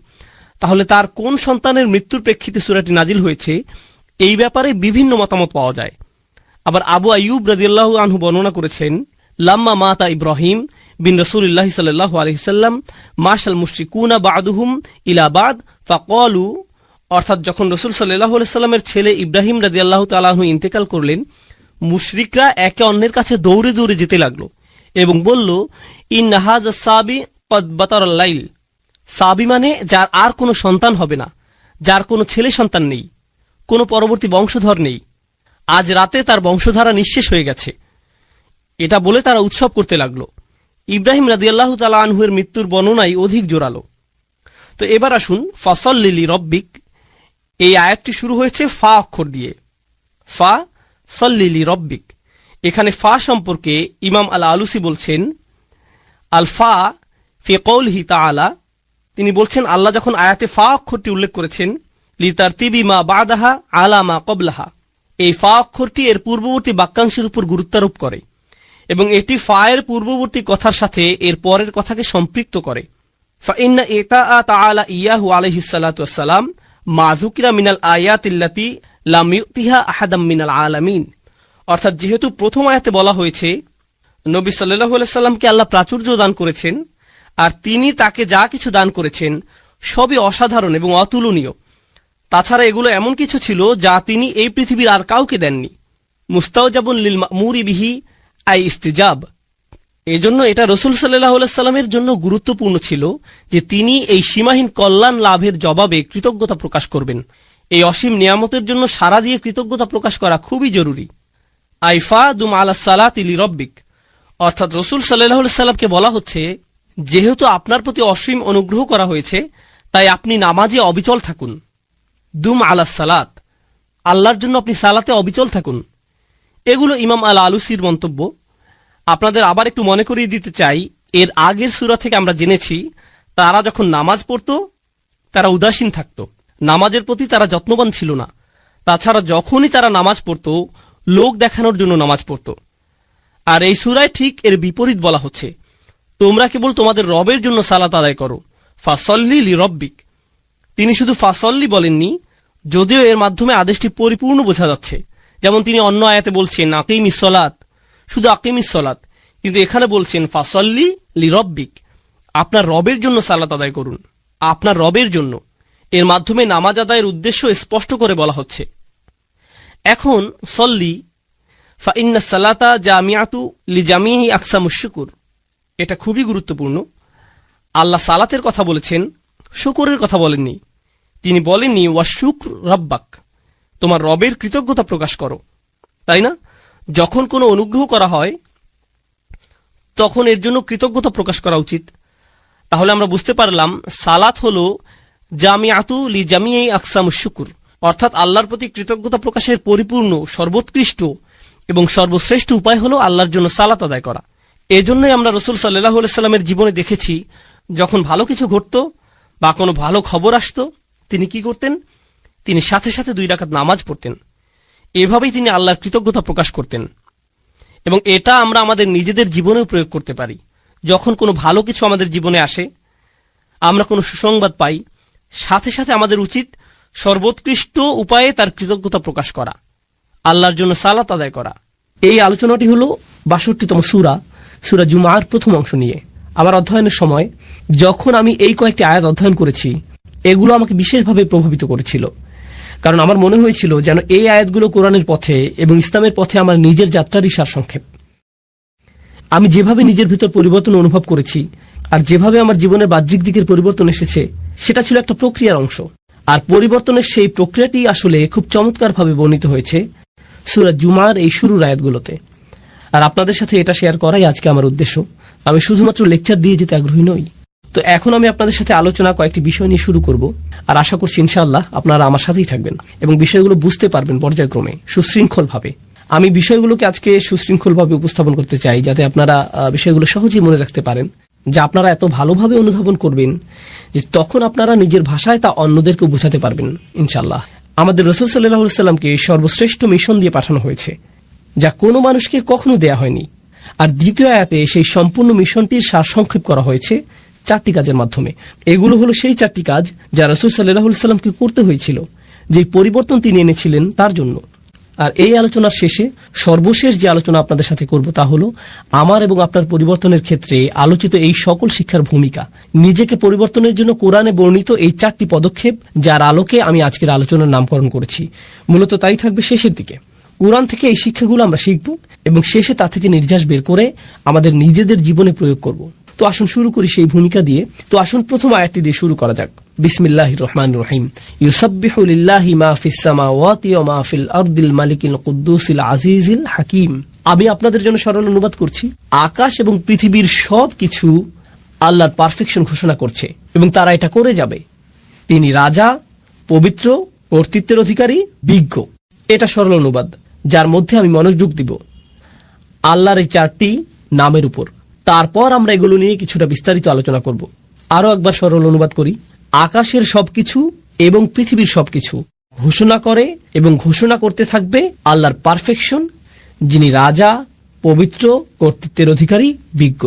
B: তাহলে তার কোন সন্তানের মৃত্যুর প্রেক্ষিতে সূরাটি নাজিল হয়েছে, এই ব্যাপারে বিভিন্ন মতামত পাওয়া যায়। আবার আবু আইয়ুব রাদিয়াল্লাহু আনহু বর্ণনা করেছেন, লাম্মা মাতা ইব্রাহিম বিন রাসূলিল্লাহ সাল্লাল্লাহু আলাইহি সাল্লাম মাশাল মুশরিকুনা বা'দুহুম ইলা বা'দ ফাকালু, অর্থাৎ যখন রাসূল সাল্লাল্লাহু আলাইহি সাল্লামের ছেলে ইব্রাহিম রাদিয়াল্লাহু তাআলা আনহু ইন্তেকাল করলেন, মুশরিকরা একে অন্যের কাছে দৌড়ে দৌড়ে যেতে লাগলো এবং বলল, ইন্না হাযা সাবি কদ বাতারাল লাইল। সাবি মানে যার আর কোনো সন্তান হবে না, যার কোনো ছেলে সন্তান নেই, কোনো পরবর্তী বংশধর নেই, আজ রাতে তার বংশধারা নিঃশেষ হয়ে গেছে। এটা বলে তারা উৎসব করতে লাগলো। ইব্রাহিম রাদিয়াল্লাহু তাআলা আনহুর মৃত্যুর বর্ণনাই অধিক জোরালো। তো এবার আসুন, ফাসল্লি লিরব্বিক, এই আয়াতটি শুরু হয়েছে ফা অক্ষর দিয়ে। ফা সল্লি লিরব্বিক। এখানে ফা সম্পর্কে ইমাম আল আলুসি বলছেন, আল ফা ফি কওলিহি তাআলা, তিনি বলছেন আল্লাহ যখন আয়াতে ফা অক্ষরটি উল্লেখ করেছেন, লিতারতিবি মা বাদাহা আলা মা ক্বাবলাহা, এই ফা অক্ষরটি এর পূর্ববর্তী বাক্যাংশের উপর গুরুত্বারোপ করে এবং এটি ফা এর পূর্ববর্তী কথার সাথে এর পরের কথাকে সম্পৃক্ত করে। ফাইন্না ইতাআ তাআলা ইয়াহু আলাইহিস সালাতু ওয়াস সালাম মা যুকিরা মিনাল আয়াতিল্লাতি লাম ইউতিহা আহাদাম মিনাল আলামিন, অর্থাৎ যেহেতু প্রথম আয়াতে বলা হয়েছে নবী সাল্লাল্লাহু আলাইহি সাল্লামকে আল্লাহ প্রাচুর্য দান করেছেন, আর তিনি তাকে যা কিছু দান করেছেন সবই অসাধারণ এবং অতুলনীয়। তাছাড়া এগুলো এমন কিছু ছিল যা তিনি এই পৃথিবীর আর কাউকে দেননি। মুস্তাওজাবুন লিল মা'মুরি বিহি আই ইস্তিজাব, এজন্য এটা রাসূল সাল্লাল্লাহু আলাইহি সাল্লামের জন্য গুরুত্বপূর্ণ ছিল যে তিনি এই সীমাহীন কল্যাণ লাভের জবাবে কৃতজ্ঞতা প্রকাশ করবেন। এই অসীম নিয়ামতের জন্য সারা দিয়ে কৃতজ্ঞতা প্রকাশ করা খুবই জরুরি। আইফা দুম আলাস সালাতি লিরব্বিক, অর্থাৎ রাসূল সাল্লাল্লাহু আলাইহি সাল্লামকে বলা হচ্ছে, যেহেতু আপনার প্রতি অসীম অনুগ্রহ করা হয়েছে, তাই আপনি নামাজে অবিচল থাকুন। দুম আলাস সালাত, আল্লাহর জন্য আপনি সালাতে অবিচল থাকুন। এগুলো ইমাম আল আলুসির মন্তব্য। আপনাদের আবার একটু মনে করিয়ে দিতে চাই, এর আগের সূরা থেকে আমরা জেনেছি তারা যখন নামাজ পড়ত তারা উদাসীন থাকত, নামাজের প্রতি তারা যত্নবান ছিল না। তাছাড়া যখনই তারা নামাজ পড়ত, লোক দেখানোর জন্য নামাজ পড়ত। আর এই সূরায় ঠিক এর বিপরীত বলা হচ্ছে, তোমরা কেবল তোমাদের রবের জন্য সালাত আদায় করো। ফাসল্লি লিরব্বিক, তিনি শুধু ফাসল্লি বলেননি, যদিও এর মাধ্যমে আদেশটি পরিপূর্ণ বোঝা যাচ্ছে। যেমন তিনি অন্য আয়াতে বলছেন আকিমিস সালাত, শুধু আকিমিস সালাত, কিন্তু এখানে বলছেন ফাসল্লি লিরব্বিক, আপনার রবের জন্য সালাত আদায় করুন, আপনার রবের জন্য। এর মাধ্যমে নামাজ আদায়ের উদ্দেশ্য স্পষ্ট করে বলা হচ্ছে। এখন সল্লি ফা ইন্নাস সালাতা জামিআতু লিজামিহি আকসামুশ শুকুর, এটা খুবই গুরুত্বপূর্ণ। আল্লাহ সালাতের কথা বলেছেন, শুকরের কথা বলেননি। তিনি বলেননি ওয়াশুকর রাব্বাক, তোমার রবের কৃতজ্ঞতা প্রকাশ করো, তাই না? যখন কোনো অনুগ্রহ করা হয় তখন এর জন্য কৃতজ্ঞতা প্রকাশ করা উচিত। তাহলে আমরা বুঝতে পারলাম সালাত হলো জামিআতু লিজামিহি আকসামুশ শুকুর, অর্থাৎ আল্লাহর প্রতি কৃতজ্ঞতা প্রকাশের পরিপূর্ণ, সর্বোৎকৃষ্ট এবং সর্বশ্রেষ্ঠ উপায় হলো আল্লাহর জন্য সালাত আদায় করা। এজন্যই আমরা রাসূল সাল্লাল্লাহু আলাইহি সাল্লামের জীবনে দেখেছি, যখন ভালো কিছু ঘটত বা কোনো ভালো খবর আসতো, তিনি কি করতেন? তিনি সাথে সাথে 2 রাকাত নামাজ পড়তেন। এভাবেই তিনি আল্লাহর কৃতজ্ঞতা প্রকাশ করতেন। এবং এটা আমরা আমাদের নিজেদের জীবনেও প্রয়োগ করতে পারি। যখন কোনো ভালো কিছু আমাদের জীবনে আসে, আমরা কোনো সুসংবাদ পাই, সাথে সাথে আমাদের উচিত সর্বোৎকৃষ্ট উপায়ে তার কৃতজ্ঞতা প্রকাশ করা, আল্লাহর জন্য সালাত আদায় করা। এই আলোচনাটি হলো ৬২তম সূরা, সূরা জুমার প্রথম অংশ নিয়ে। আমার অধ্যয়নের সময় যখন আমি এই কয়েকটি আয়াত অধ্যয়ন করেছি, এগুলো আমাকে বিশেষভাবে প্রভাবিত করেছিল। কারণ আমার মনে হয়েছিল যেন এই আয়াতগুলো কোরআনের পথে এবং ইসলামের পথে আমার নিজের যাত্রারই সারসংক্ষেপ। আমি যেভাবে নিজের ভিতর পরিবর্তন অনুভব করেছি আর যেভাবে আমার জীবনের বাহ্যিক দিকের পরিবর্তন এসেছে, সেটা ছিল একটা প্রক্রিয়ার অংশ। আর পরিবর্তনের সেই প্রক্রিয়াটি আসলে খুব চমৎকারভাবে বর্ণিত হয়েছে সূরা জুমার এই শুরুর আয়াতগুলোতে। আর আপনাদের সাথে এটা শেয়ার করাই আজকে আমার উদ্দেশ্য। আমি শুধুমাত্র লেকচার দিয়ে যেতে আগ্রহী নই। তো এখন আমি আপনাদের সাথে আলোচনা কয়েকটি বিষয় নিয়ে শুরু করব, আর আশা করছি ইনশাআল্লাহ আপনারা আমার সাথেই থাকবেন এবং বিষয়গুলো বুঝতে পারবেন পর্যায়ক্রমে সুশৃঙ্খলভাবে। আমি বিষয়গুলোকে আজকে সুশৃঙ্খলভাবে উপস্থাপন করতে চাই, যাতে আপনারা বিষয়গুলো সহজেই মনে রাখতে পারেন, যা আপনারা এত ভালোভাবে অনুধাবন করবেন যে তখন আপনারা নিজের ভাষায় তা অন্যদেরকে বোঝাতে পারবেন ইনশাআল্লাহ। আমাদের রাসূল সাল্লাল্লাহু আলাইহি ওয়াসাল্লামকে সর্বশ্রেষ্ঠ মিশন দিয়ে পাঠানো হয়েছে, যা কোনো মানুষকে কখনো দেয়া হয়নি। আর দ্বিতীয় আয়াতে সেই সম্পূর্ণ মিশনটির সারসংক্ষেপ করা হয়েছে 4টি কাজের মাধ্যমে। এগুলো হলো সেই 4টি কাজ যা রাসূল সাল্লাল্লাহু আলাইহি ওয়াসাল্লামকে করতে হয়েছিল, যে পরিবর্তন তিনি এনেছিলেন তার জন্য। আর এই আলোচনার শেষে সর্বশেষ যে আলোচনা আপনাদের সাথে করব তা হলো আমার এবং আপনার পরিবর্তনের ক্ষেত্রে আলোচিত এই সকল শিক্ষার ভূমিকা, নিজেকে পরিবর্তনের জন্য কোরআনে বর্ণিত এই 4টি পদক্ষেপ, যার আলোকে আমি আজকের আলোচনার নামকরণ করেছি। মূলত তাই থাকবে শেষের দিকে। কোরআন থেকে এই শিক্ষাগুলো আমরা শিখব এবং শেষে তা থেকে নির্যাস বের করে আমাদের নিজেদের জীবনে প্রয়োগ করব। তো আসুন শুরু করি সেই ভূমিকা দিয়ে। তো আসুন প্রথম আয়াতটি দিয়ে শুরু করা যাক। বিসমিল্লাহির রহমানির রহিম। ইউসাব্বিহু লিল্লাহি মা ফিস সামাওয়াতি ওয়া মা ফিল আরদিল মালিকিল কুদ্দুসিল আজিজিল হাকিম। আমি আপনাদের জন্য সরল অনুবাদ করছি। আকাশ এবং পৃথিবীর সবকিছু আল্লাহর পারফেকশন ঘোষণা করছে এবং তারা এটা করে যাবে। তিনি রাজা, পবিত্র, কর্তৃত্বের অধিকারী, বিজ্ঞ। এটা সরল অনুবাদ, যার মধ্যে আমি মনোযোগ দিব আল্লাহর এই 4টি নামের উপর। তারপর আমরা এগুলো নিয়ে কিছুটা বিস্তারিত আলোচনা করব। আরো একবার সরল অনুবাদ করি। আকাশের সবকিছু এবং পৃথিবীর সবকিছু ঘোষণা করে এবং ঘোষণা করতে থাকবে আল্লাহর পারফেকশন, যিনি রাজা, পবিত্র, কর্তৃত্বের অধিকারী, বিজ্ঞ।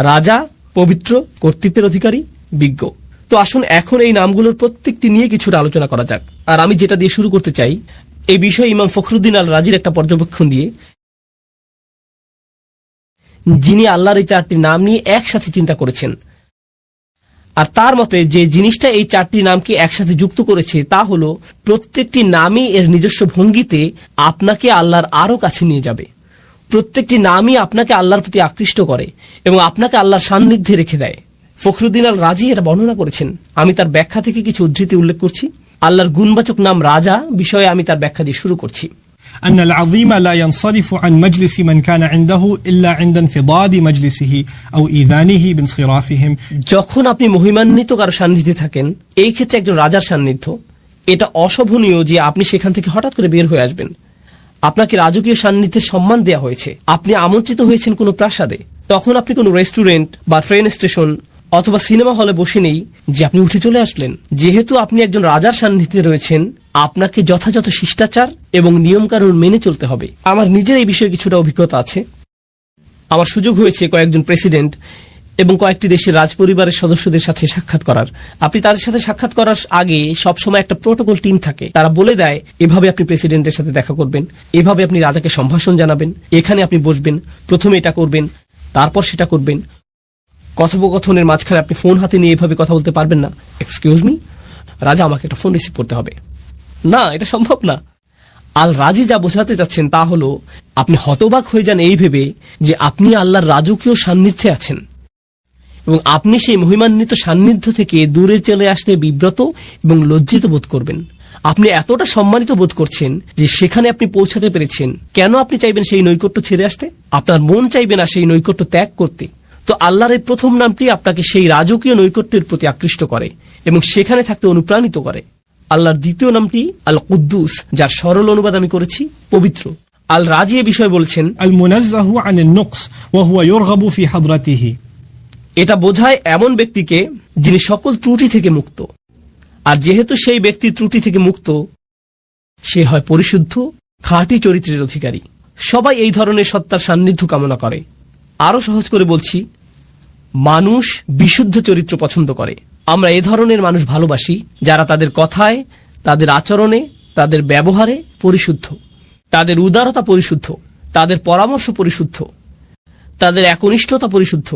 B: রাজা, পবিত্র, কর্তৃত্বের অধিকারী, বিজ্ঞ। তো আসুন এখন এই নামগুলোর প্রত্যেকটি নিয়ে কিছুটা আলোচনা করা যাক। আর আমি যেটা দিয়ে শুরু করতে চাই, এই বিষয়ে ইমাম ফখরুদ্দিন আল রাজির একটা পর্যবেক্ষণ দিয়ে, যিনি আল্লাহর এই 4টি নাম নিয়ে একসাথে চিন্তা করেছেন। আর তার মতে যে জিনিসটা এই 4টি নামকে একসাথে যুক্ত করেছে তা হলো প্রত্যেকটি নামই এর নিজস্ব ভঙ্গিতে আপনাকে আল্লাহর আরো কাছে নিয়ে যাবে। প্রত্যেকটি নামই আপনাকে আল্লাহর প্রতি আকৃষ্ট করে এবং আপনাকে আল্লাহর সান্নিধ্যে রেখে দেয়। ফখরুদ্দিন আল রাজি এটা বর্ণনা করেছেন। আমি তার ব্যাখ্যা থেকে কিছু উদ্ধৃতি উল্লেখ করছি। আল্লাহর গুণবাচক নাম রাজা বিষয়ে আমি তার ব্যাখ্যা দিয়ে শুরু করছি।
C: أن العظيم لا ينصرف عن مجلس من كان عنده إلا عند انفضاض مجلسه أو إيذانه بانصرافهم।
B: যখন আপনি মহিমান্বিত কারো সান্নিধ্যে থাকেন, এই ক্ষেত্রে একজন রাজার সান্নিধ্য, এটা অশোভনীয় যে আপনি সেখান থেকে হঠাৎ করে বের হয়ে আসবেন। আপনাকে রাজকীয় সান্নিধ্যের সম্মান দেওয়া হয়েছে। আপনি আমন্ত্রিত হয়েছেন কোনো প্রাসাদে, তখন আপনি কোনো রেস্টুরেন্ট বা ট্রেন স্টেশন অথবা সিনেমা হলে বসে নেই যে আপনি উঠে চলে আসলেন। যেহেতু আপনি একজন রাজার সান্নিধ্যে রয়েছেন, আপনাকে যথাযথ শিষ্টাচার এবং নিয়মকানুন মেনে চলতে হবে। আমার নিজের এই বিষয়ে কিছুটা অভিজ্ঞতা আছে। আমার সুযোগ হয়েছে কয়েকজন প্রেসিডেন্ট এবং কয়েকটি দেশের রাজপরিবারের সদস্যদের সাথে সাক্ষাৎ করার। আপনি তাদের সাথে সাক্ষাৎ করার আগে সবসময় একটা প্রোটোকল টিম থাকে, তারা বলে দেয় এভাবে আপনি প্রেসিডেন্টের সাথে দেখা করবেন, এভাবে আপনি রাজাকে সম্ভাষণ জানাবেন, এখানে আপনি বসবেন, প্রথমে এটা করবেন, তারপর সেটা করবেন। কথোপকথনের মাঝখানে আপনি ফোন হাতে নিয়ে এভাবে কথা বলতে পারবেন না। এক্সকিউজ মি, রাজা, আমাকে একটা ফোন রিসিভ করতে হবে। না, এটা সম্ভব না। আল রাজি যা বোঝাতে যাচ্ছেন তা হলো আপনি হতবাক হয়ে যান এই ভেবে যে আপনি আল্লাহর রাজকীয় সান্নিধ্যে আছেন এবং আপনি সেই মহিমান্বিত সান্নিধ্য থেকে দূরে চলে আসতে বিব্রত এবং লজ্জিত বোধ করবেন। আপনি এতটা সম্মানিত বোধ করছেন যে সেখানে আপনি পৌঁছাতে পেরেছেন। কেন আপনি চাইবেন সেই নৈকট্য ছেড়ে আসতে? আপনার মন চাইবে না সেই নৈকট্য ত্যাগ করতে। তো আল্লাহর এই প্রথম নামটি আপনাকে সেই রাজকীয় নৈকট্যের প্রতি আকৃষ্ট করে এবং সেখানে থাকতে অনুপ্রাণিত করে। আল্লাহর দ্বিতীয় নামটি আল কুদ্দুস, যার সরল অনুবাদ আমি করেছি পবিত্র। আল রাজি এ বিষয়ে বলছেন
C: আল মুনাজ্জাহু আনিন নুকস ওয়া হুয়া ইউরগাবু ফি হাদরাতিহি।
B: এটা বোঝায় এমন ব্যক্তিকে যিনি সকল ত্রুটি থেকে মুক্ত। আর যেহেতু সেই ব্যক্তি ত্রুটি থেকে মুক্ত, সে হয় পরিশুদ্ধ, খাঁটি চরিত্রের অধিকারী। সবাই এই ধরনের সত্তার সান্নিধ্য কামনা করে। আরো সহজ করে বলছি, মানুষ বিশুদ্ধ চরিত্র পছন্দ করে। আমরা এ ধরনের মানুষ ভালোবাসি যারা তাদের কথায়, তাদের আচরণে, তাদের ব্যবহারে পরিশুদ্ধ, তাদের উদারতা পরিশুদ্ধ, তাদের পরামর্শ পরিশুদ্ধ, তাদের একনিষ্ঠতা পরিশুদ্ধ।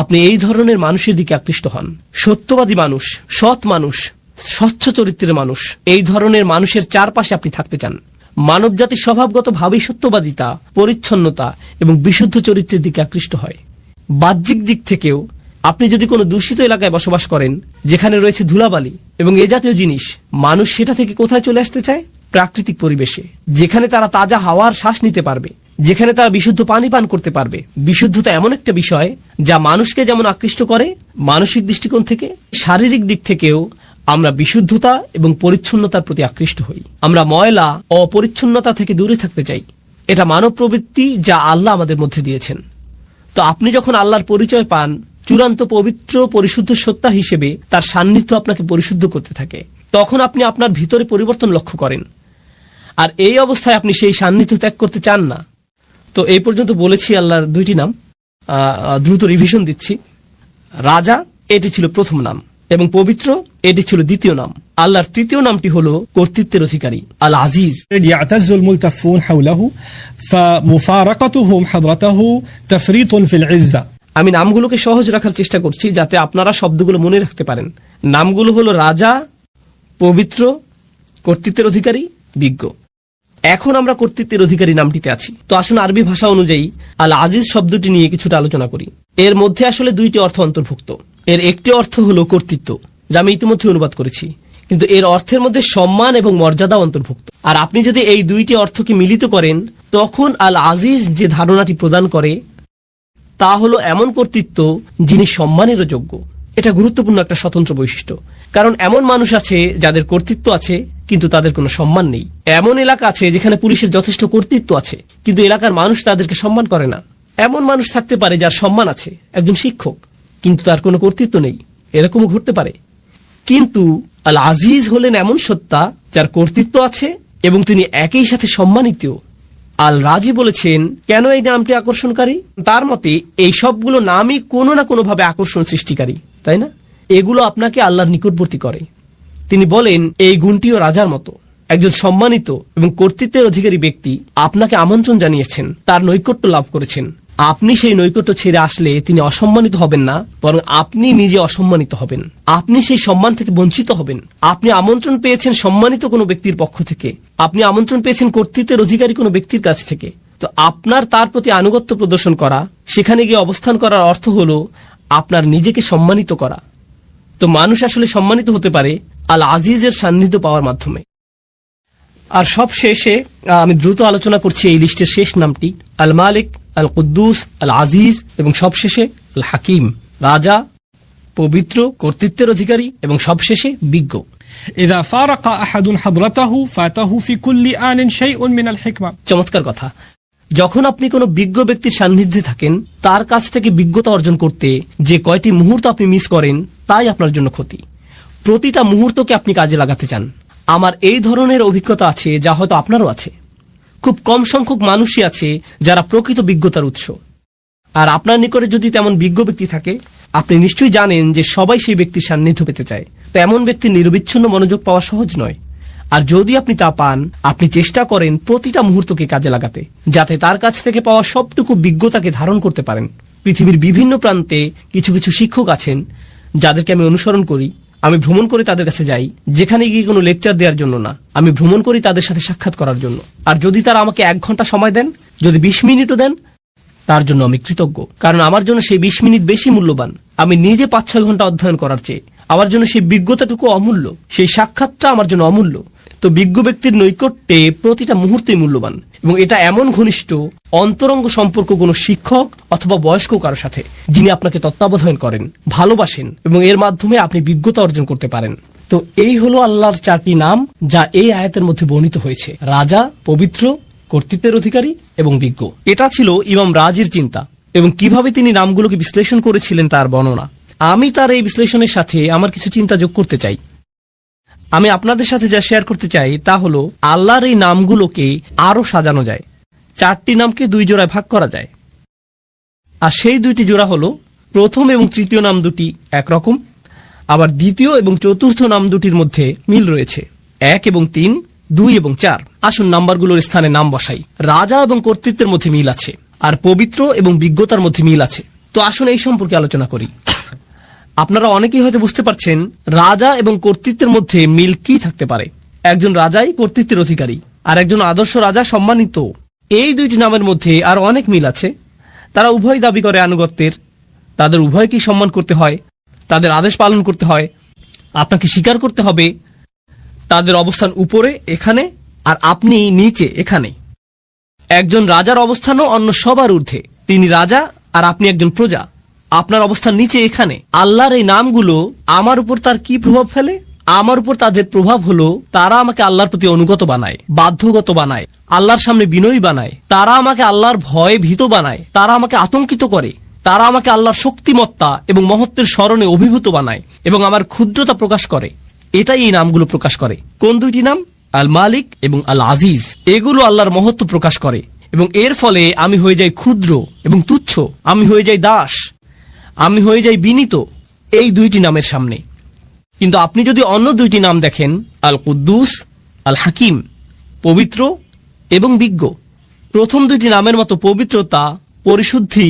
B: আপনি এই ধরনের মানুষের দিকে আকৃষ্ট হন। সত্যবাদী মানুষ, সৎ মানুষ, স্বচ্ছ চরিত্রের মানুষ, এই ধরনের মানুষের চারপাশে আপনি থাকতে চান। মানবজাতির স্বভাবগতভাবেই সত্যবাদিতা, পরিচ্ছন্নতা এবং বিশুদ্ধ চরিত্রের দিকে আকৃষ্ট হয়। বাহ্যিক দিক থেকেও আপনি যদি কোনো দূষিত এলাকায় বসবাস করেন, যেখানে রয়েছে ধুলাবালি এবং এ জাতীয় জিনিস, মানুষ সেটা থেকে কোথায় চলে আসতে চায়? প্রাকৃতিক পরিবেশে, যেখানে তারা তাজা হাওয়ার শ্বাস নিতে পারবে, যেখানে তারা বিশুদ্ধ পানি পান করতে পারবে। বিশুদ্ধতা এমন একটা বিষয় যা মানুষকে যেমন আকৃষ্ট করে মানসিক দৃষ্টিকোণ থেকে, শারীরিক দিক থেকেও আমরা বিশুদ্ধতা এবং পরিচ্ছন্নতার প্রতি আকৃষ্ট হই। আমরা ময়লা ও অপরিচ্ছন্নতা থেকে দূরে থাকতে চাই। এটা মানব প্রবৃত্তি যা আল্লাহ আমাদের মধ্যে দিয়েছেন। তো আপনি যখন আল্লাহর পরিচয় পান, চূড়ান্ত পবিত্র পরিশুদ্ধ সত্তা হিসেবে তার সান্নিধ্য আপনাকে পরিশুদ্ধ করতে থাকে, তখন আপনি আপনার ভিতরে পরিবর্তন লক্ষ্য করেন। আর এই অবস্থায় আপনি সেই সান্নিধ্য ত্যাগ করতে চান না। তো এই পর্যন্ত বলেছি আল্লাহর দুইটি নাম, দ্রুত রিভিশন দিচ্ছি। রাজা, এটি ছিল প্রথম নাম, এবং পবিত্র, এটি ছিল দ্বিতীয় নাম। আল্লাহর তৃতীয় নামটি হলো কর্তৃত্বের অধিকারী, আল আজিজ।
C: يعتز الملتفون حوله فمفارقتهم حضرته تفريط في العزة.
B: আমি নামগুলোকে সহজ রাখার চেষ্টা করছি যাতে আপনারা শব্দগুলো মনে রাখতে পারেন। নামগুলো হলো রাজা, পবিত্র, কর্তৃত্বের অধিকারী, বিজ্ঞ। এখন আমরা কর্তৃত্বের অধিকারী নামটিতে আছি। তো আসুন আরবি ভাষা অনুযায়ী আল আজিজ শব্দটি নিয়ে কিছুটা আলোচনা করি। এর মধ্যে আসলে দুইটি অর্থ অন্তর্ভুক্ত। এর একটি অর্থ হলো কর্তৃত্ব, যা আমি ইতিমধ্যে অনুবাদ করেছি, কিন্তু এর অর্থের মধ্যে সম্মান এবং মর্যাদা অন্তর্ভুক্ত। আর আপনি যদি এই দুইটি অর্থকে মিলিত করেন, তখন আল আজিজ যে ধারণাটি প্রদান করে তা হলো এমন কর্তৃত্ব যিনি সম্মানেরও যোগ্য। এটা গুরুত্বপূর্ণ একটা স্বতন্ত্র বৈশিষ্ট্য, কারণ এমন মানুষ আছে যাদের কর্তৃত্ব আছে কিন্তু তাদের কোনো সম্মান নেই। এমন এলাকা আছে যেখানে পুলিশের যথেষ্ট কর্তৃত্ব আছে কিন্তু এলাকার মানুষ তাদেরকে সম্মান করে না। এমন মানুষ থাকতে পারে যার সম্মান আছে, একজন শিক্ষক, কিন্তু তার কোনো কর্তৃত্ব নেই। এরকমও ঘটতে পারে। কিন্তু আল আজিজ হলেন এমন সত্তা যার কর্তৃত্ব আছে এবং তিনি একই সাথে সম্মানিত। আল রাজি বলেছেন কেন এই নামটি আকর্ষণকারী। তার মতে এই সবগুলো নামই কোনো না কোনোভাবে আকর্ষণ সৃষ্টিকারী, তাই না? এগুলো আপনাকে আল্লাহর নিকটবর্তী করে। তিনি বলেন এই গুণটিও রাজার মতো। একজন সম্মানিত এবং কর্তৃত্বের অধিকারী ব্যক্তি আপনাকে আমন্ত্রণ জানিয়েছেন, তার নৈকট্য লাভ করেছেন। আপনি সেই নৈকট্য ছেড়ে আসলে তিনি অসম্মানিত হবেন না, বরং আপনি নিজে অসম্মানিত হবেন। আপনি সেই সম্মান থেকে বঞ্চিত হবেন। আপনি আমন্ত্রণ পেয়েছেন সম্মানিত কোনো ব্যক্তির পক্ষ থেকে, আপনি আমন্ত্রণ পেয়েছেন কর্তৃত্বের অধিকারী কোনো ব্যক্তির কাছ থেকে। তো আপনার তার প্রতি আনুগত্য প্রদর্শন করা, সেখানে গিয়ে অবস্থান করার অর্থ হলো আপনার নিজেকে সম্মানিত করা। তো মানুষ আসলে সম্মানিত হতে পারে আল আজিজের সান্নিধ্য পাওয়ার মাধ্যমে। আর সব শেষে আমি দ্রুত আলোচনা করছি এই লিস্টের শেষ নামটি, আল মালিক, আল কুদ্দুস, আল আজিজ এবং সবশেষে আল হাকিম। রাজা, পবিত্র, কর্তৃত্বের অধিকারী এবং সবশেষে বিজ্ঞ।
C: إذا فارق أحد حضرته فاته في كل آن شيء من الحكمة.
B: চমৎকার কথা। যখন আপনি কোনো বিজ্ঞ ব্যক্তির সান্নিধ্যে থাকেন, তার কাছ থেকে বিজ্ঞতা অর্জন করতে যে কয়টি মুহূর্ত আপনি মিস করেন তাই আপনার জন্য ক্ষতি। প্রতিটা মুহূর্তকে আপনি কাজে লাগাতে চান। আমার এই ধরনের অভিজ্ঞতা আছে, যা হয়তো আপনারও আছে। খুব কম সংখ্যক মানুষই আছে যারা প্রকৃত বিজ্ঞতার উৎস। আর আপনার নিকটে যদি তেমন বিজ্ঞ ব্যক্তি থাকে, আপনি নিশ্চয়ই জানেন যে সবাই সেই ব্যক্তির সান্নিধ্য পেতে চায়। তো এমন ব্যক্তির নিরবিচ্ছিন্ন মনোযোগ পাওয়া সহজ নয়। আর যদি আপনি তা পান, আপনি চেষ্টা করেন প্রতিটা মুহূর্তকে কাজে লাগাতে, যাতে তার কাছ থেকে পাওয়া সবটুকু বিজ্ঞতাকে ধারণ করতে পারেন। পৃথিবীর বিভিন্ন প্রান্তে কিছু কিছু শিক্ষক আছেন যাদেরকে আমি অনুসরণ করি। আমি ভ্রমণ করে তাদের কাছে যাই, যেখানে গিয়ে কোনো লেকচার দেওয়ার জন্য না, আমি ভ্রমণ করি তাদের সাথে সাক্ষাৎ করার জন্য। আর যদি তারা আমাকে 1 ঘন্টা সময় দেন, যদি 20 মিনিটও দেন, তার জন্য আমি কৃতজ্ঞ। কারণ আমার জন্য সেই 20 মিনিট বেশি মূল্যবান আমি নিজে 5-6 ঘন্টা অধ্যয়ন করার চেয়ে। আমার জন্য সেই বিজ্ঞতাটুকু অমূল্য, সেই সাক্ষাৎটা আমার জন্য অমূল্য। তো বিজ্ঞ ব্যক্তির নৈকট্যে প্রতিটা মুহূর্তই মূল্যবান, এবং এটা এমন ঘনিষ্ঠ অন্তরঙ্গ সম্পর্ক কোনো শিক্ষক অথবা বয়স্ক কারো সাথে, যিনি আপনাকে তত্ত্বাবধান করেন, ভালোবাসেন, এবং এর মাধ্যমে আপনি বিজ্ঞতা অর্জন করতে পারেন। তো এই হলো আল্লাহর 4টি নাম যা এই আয়াতের মধ্যে বর্ণিত হয়েছে: রাজা, পবিত্র, কর্তৃত্বের অধিকারী এবং বিজ্ঞ। এটা ছিল ইমাম রাজির চিন্তা, এবং কিভাবে তিনি নামগুলোকে বিশ্লেষণ করেছিলেন তার বর্ণনা। আমি তার এই বিশ্লেষণের সাথে আমার কিছু চিন্তা যোগ করতে চাই। আমি আপনাদের সাথে যা শেয়ার করতে চাই তা হলো আল্লাহর এই নামগুলোকে আরো সাজানো যায়। 4টি নামকে 2 জোড়ায় ভাগ করা যায়, আর সেই 2টি জোড়া হলো প্রথম এবং তৃতীয় নাম দুটি একরকম, আবার দ্বিতীয় এবং চতুর্থ নাম দুটির মধ্যে মিল রয়েছে। 1 এবং 3, 2 এবং 4। আসুন নাম্বারগুলোর স্থানে নাম বসাই। রাজা এবং কর্তৃত্বের মধ্যে মিল আছে, আর পবিত্র এবং বিজ্ঞতার মধ্যে মিল আছে। তো আসুন এই সম্পর্কে আলোচনা করি। আপনারা অনেকেই হয়তো বুঝতে পারছেন রাজা এবং কর্তৃত্বের মধ্যে মিল কি থাকতে পারে। একজন রাজাই কর্তৃত্বের অধিকারী, আর একজন আদর্শ রাজা সম্মানিত। এই দুইটি নামের মধ্যে আর অনেক মিল আছে। তারা উভয় দাবি করে আনুগত্যের, তাদের উভয়কেই সম্মান করতে হয়, তাদের আদেশ পালন করতে হয়, আপনাকে স্বীকার করতে হবে তাদের অবস্থান উপরে এখানে, আর আপনি নিচে এখানে। একজন রাজার অবস্থানও অন্য সবার ঊর্ধ্বে। তিনি রাজা আর আপনি একজন প্রজা। আপনার অবস্থান নিচে এখানে। আল্লাহর এই নামগুলো আমার উপর তার কি প্রভাব ফেলে? আমার উপর তাদের প্রভাব হলো তারা আমাকে আল্লাহর প্রতি অনুগত বানায়, বাধ্যগত বানায়, আল্লাহর সামনে বিনয়ী বানায়। তারা আমাকে আল্লাহর ভয়ে ভীত বানায়, তারা আমাকে আতঙ্কিত করে, তারা আমাকে আল্লাহর শক্তিমত্তা এবং মহত্বের স্মরণে অভিভূত বানায় এবং আমার ক্ষুদ্রতা প্রকাশ করে। এটাই এই নামগুলো প্রকাশ করে। কোন দুইটি নাম? আল মালিক এবং আল আজিজ। এগুলো আল্লাহর মহত্ব প্রকাশ করে এবং এর ফলে আমি হয়ে যাই ক্ষুদ্র এবং তুচ্ছ, আমি হয়ে যাই দাস, আমি হয়ে যাই বিনীত এই দুইটি নামের সামনে। কিন্তু আপনি যদি অন্য দুইটি নাম দেখেন, আল কুদ্দুস, আল হাকিম, পবিত্র এবং বিজ্ঞ, প্রথম দুইটি নামের মতো পবিত্রতা, পরিশুদ্ধি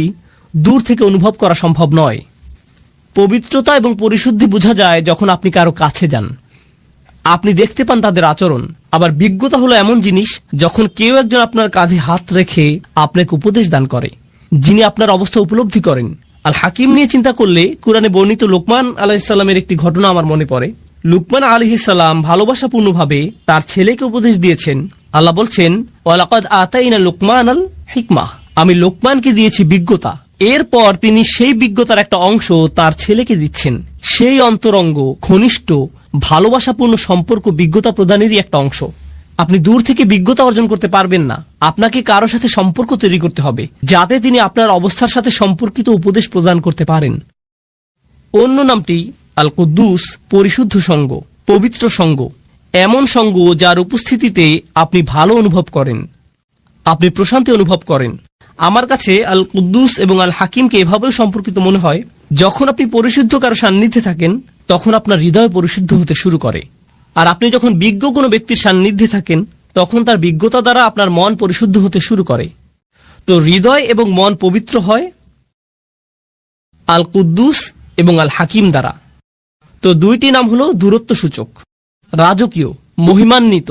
B: দূর থেকে অনুভব করা সম্ভব নয়। পবিত্রতা এবং পরিশুদ্ধি বোঝা যায় যখন আপনি কারো কাছে যান, আপনি দেখতে পান তাদের আচরণ। আবার বিজ্ঞতা হলো এমন জিনিস যখন কেউ একজন আপনার কাঁধে হাত রেখে আপনাকে উপদেশ দান করে, যিনি আপনার অবস্থা উপলব্ধি করেন। আল হাকিম নিয়ে চিন্তা করলে কুরআনে বর্ণিত লোকমান আলাইহিসসালামের একটি ঘটনা আমার মনে পড়ে। লুকমান আলাইহিসসালাম ভালোবাসাপূর্ণভাবে তার ছেলেকে উপদেশ দিয়েছেন। আল্লাহ বলছেন, ওয়ালাকাদ আতাইনা লুকমানাল হিকমাহ, আমি লোকমানকে দিয়েছি বিজ্ঞতা। এরপর তিনি সেই বিজ্ঞতার একটা অংশ তার ছেলেকে দিচ্ছেন। সেই অন্তরঙ্গ, ঘনিষ্ঠ, ভালোবাসাপূর্ণ সম্পর্ক বিজ্ঞতা প্রদানেরই একটা অংশ। আপনি দূর থেকে বিজ্ঞতা অর্জন করতে পারবেন না। আপনাকে কারো সাথে সম্পর্ক তৈরি করতে হবে যাতে তিনি আপনার অবস্থার সাথে সম্পর্কিত উপদেশ প্রদান করতে পারেন। অন্য নামটি আল কুদ্দুস, পরিশুদ্ধ সঙ্গ, পবিত্র সঙ্গ, এমন সঙ্গ যার উপস্থিতিতে আপনি ভালো অনুভব করেন, আপনি প্রশান্তি অনুভব করেন। আমার কাছে আল কুদ্দুস এবং আল হাকিমকে এভাবেও সম্পর্কিত মনে হয়, যখন আপনি পরিশুদ্ধ কারো সান্নিধ্যে থাকেন তখন আপনার হৃদয় পরিশুদ্ধ হতে শুরু করে। আর আপনি যখন বিজ্ঞ কোনো ব্যক্তির সান্নিধ্যে থাকেন তখন তার বিজ্ঞতা দ্বারা আপনার মন পরিশুদ্ধ হতে শুরু করে। তো হৃদয় এবং মন পবিত্র হয় আল কুদ্দুস এবং আল হাকিম দ্বারা। তো দুইটি নাম হলো দূরত্ব সূচক, রাজকীয়, মহিমান্বিত,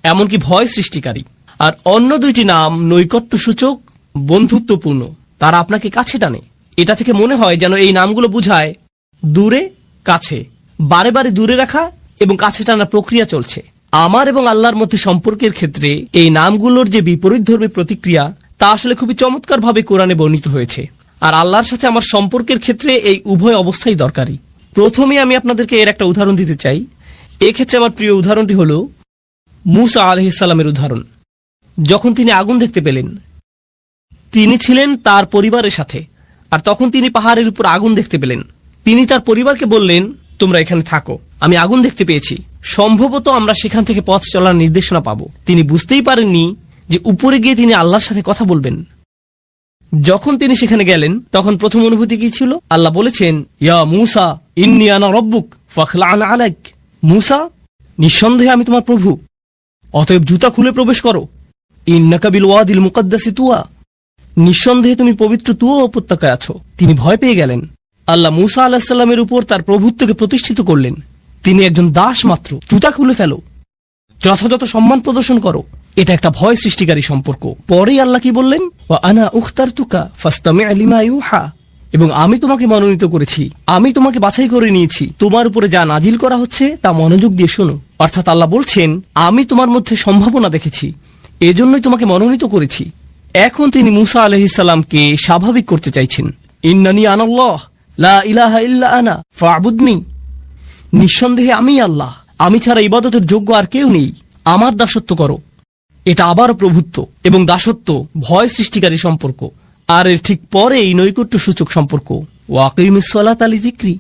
B: এমনকি ভয় সৃষ্টিকারী। আর অন্য দুইটি নাম নৈকট্য সূচক, বন্ধুত্বপূর্ণ, তারা আপনাকে কাছে টানে। এটা থেকে মনে হয় যেন এই নামগুলো বোঝায় দূরে কাছে, বারে বারে দূরে রাখা এবং কাছে টানার প্রক্রিয়া চলছে। আমার এবং আল্লাহর মধ্যে সম্পর্কের ক্ষেত্রে এই নামগুলোর যে বিপরীতধর্মী প্রতিক্রিয়া, তা আসলে খুবই চমৎকারভাবে কোরআনে বর্ণিত হয়েছে। আর আল্লাহর সাথে আমার সম্পর্কের ক্ষেত্রে এই উভয় অবস্থাই দরকারি। প্রথমে আমি আপনাদেরকে এর একটা উদাহরণ দিতে চাই। এক্ষেত্রে আমার প্রিয় উদাহরণটি হল মূসা আলাইহিস সালামের উদাহরণ। যখন তিনি আগুন দেখতে পেলেন, তিনি ছিলেন তার পরিবারের সাথে, আর তখন তিনি পাহাড়ের উপর আগুন দেখতে পেলেন। তিনি তার পরিবারকে বললেন, তোমরা এখানে থাকো, আমি আগুন দেখতে পেয়েছি, সম্ভবত আমরা সেখান থেকে পথ চলার নির্দেশনা পাবো। তিনি বুঝতেই পারেননি যে উপরে গিয়ে তিনি আল্লাহর সাথে কথা বলবেন। যখন তিনি সেখানে গেলেন তখন প্রথম অনুভূতি কি ছিল? আল্লাহ বলেছেন, ইয়া মূসা ইন্নী আনা রব্বুক ফাখলা'ন আলাইক। মূসা, নিঃসন্দেহে আমি তোমার প্রভু, অতএব জুতা খুলে প্রবেশ করো। ইন্নাকা বিল ওয়াদিল মুকাদ্দাসি তুয়া, নিঃসন্দেহে তুমি পবিত্র তুয়া উপত্যকায় আছো। তিনি ভয় পেয়ে গেলেন। আল্লাহ মূসা আলাইহিস সালামের উপর তার প্রভুত্বকে প্রতিষ্ঠিত করলেন। তিনি একজন দাস মাত্র, জুতা খুলে ফেলো, যথাযথ সম্মান প্রদর্শন করো। এটা একটা ভয় সৃষ্টিকারী সম্পর্ক। পরেই আল্লাহ কি বললেন? ওয়া আনা উখতারতুকা ফাসতামি' লিমা ইউহা, এবং আমি তোমাকে মনোনীত করেছি, আমি তোমাকে বাছাই করে নিয়েছি, তোমার উপরে যা নাজিল করা হচ্ছে তা মনোযোগ দিয়ে শোনো। অর্থাৎ আল্লাহ বলছেন, আমি তোমার মধ্যে সম্ভাবনা দেখেছি, এজন্যই তোমাকে মনোনীত করেছি। এখন তিনি মূসা আলাইহিস সালামকে স্বাভাবিক করতে চাইছেন। ইন্নানি আনাল্লাহ লা ইলাহা ইল্লা আনা ফা'বুদনি, নিঃসন্দেহে আমি আল্লাহ, আমি ছাড়া ইবাদতের যোগ্য আর কেউ নেই, আমার দাসত্ব করো। এটা আবারও প্রভুত্ব এবং দাসত্ব ভয় সৃষ্টিকারী সম্পর্ক। আর এর ঠিক পরেই নৈকট্য সূচক সম্পর্ক। ওয়াকিমিস সালাতা লিযিকরি,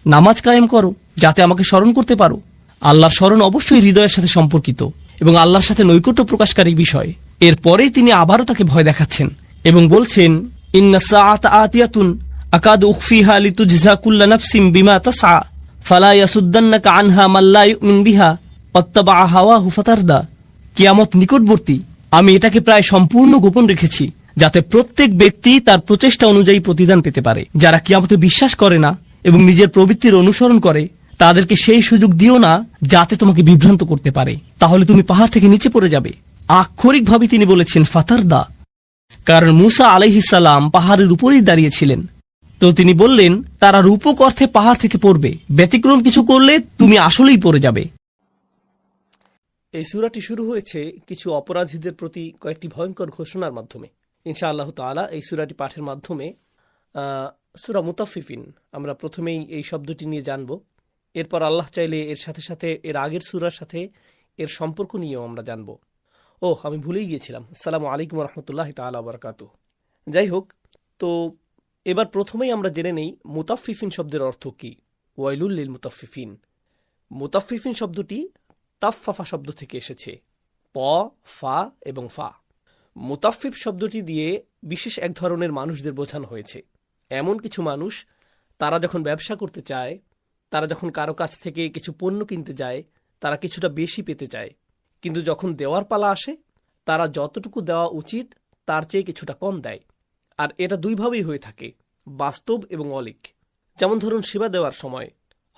B: নামাজ কায়েম করো যাতে আমাকে স্মরণ করতে পারো। আল্লাহর স্মরণ অবশ্যই হৃদয়ের সাথে সম্পর্কিত এবং আল্লাহর সাথে নৈকট্য প্রকাশকারী বিষয়। এরপরেই তিনি আবারও তাকে ভয় দেখাচ্ছেন এবং বলছেন, ইন্নাস সাআতা আতিয়াতুন আকাদু উখফিহা লিতুজজা কুল্লু নাফসিন বিমা তাসআ ফালা ইয়াসুদ্দান্নাকা আনহা মান লা ইউমিন বিহা ওয়াত্তাবা হাওয়াহু ফাতারদা। কিয়ামত নিকটবর্তী, আমি এটাকে প্রায় সম্পূর্ণ গোপন রেখেছি, যাতে প্রত্যেক ব্যক্তি তার প্রচেষ্টা অনুযায়ী প্রতিদান পেতে পারে। যারা কিয়ামতে বিশ্বাস করে না এবং নিজের প্রবৃত্তির অনুসরণ করে, তাদেরকে সেই সুযোগ দিও না যাতে তোমাকে বিভ্রান্ত করতে পারে, তাহলে তুমি পাহাড় থেকে নিচে পড়ে যাবে। আক্ষরিকভাবে তিনি বলেছেন ফাতারদা, কারণ মূসা আলাইহিস সালাম পাহাড়ের উপরেই দাঁড়িয়েছিলেন। তো তিনি বললেন তারা রূপক অর্থে পাহাড় থেকে পড়বে, ব্যতিক্রম কিছু করলে তুমি আসলেই পড়ে যাবে। এই সূরাটি শুরু হয়েছে কিছু অপরাধীদের প্রতি কয়েকটি ভয়ঙ্কর ঘোষণার মাধ্যমে। ইনশাআল্লাহ তাআলা এই সূরাটি পাঠের মাধ্যমে সূরা মুতাফফিফিন আমরা প্রথমেই এই শব্দটি নিয়ে জানব। এরপর আল্লাহ চাইলে এর সাথে সাথে এর আগের সূরার সাথে এর সম্পর্ক নিয়েও আমরা জানব। আমি ভুলেই গিয়েছিলাম। আসসালামু আলাইকুম রহমতুল্লাহি তাআলা ওয়া বারাকাতুহু। যাই হোক, তো এবার প্রথমেই আমরা জেনে নেই মুতাফফিফিন শব্দের অর্থ কি। ওয়াইলুল লিল মুতাফফিফিন। মুতাফফিফিন শব্দটি তাফফাফা শব্দ থেকে এসেছে, ত, ফা এবং ফা। মুতাফফিফ শব্দটি দিয়ে বিশেষ এক ধরনের মানুষদের বোঝানো হয়েছে। এমন কিছু মানুষ, তারা যখন ব্যবসা করতে চায়, তারা যখন কারো কাছ থেকে কিছু পণ্য কিনতে যায়, তারা কিছুটা বেশি পেতে চায়, কিন্তু যখন দেওয়ার পালা আসে, তারা যতটুকু দেওয়া উচিত তার চেয়ে কিছুটা কম দেয়। আর এটা দুইভাবেই হয়ে থাকে, বাস্তব এবং অলিক। যেমন ধরুন, সেবা দেওয়ার সময়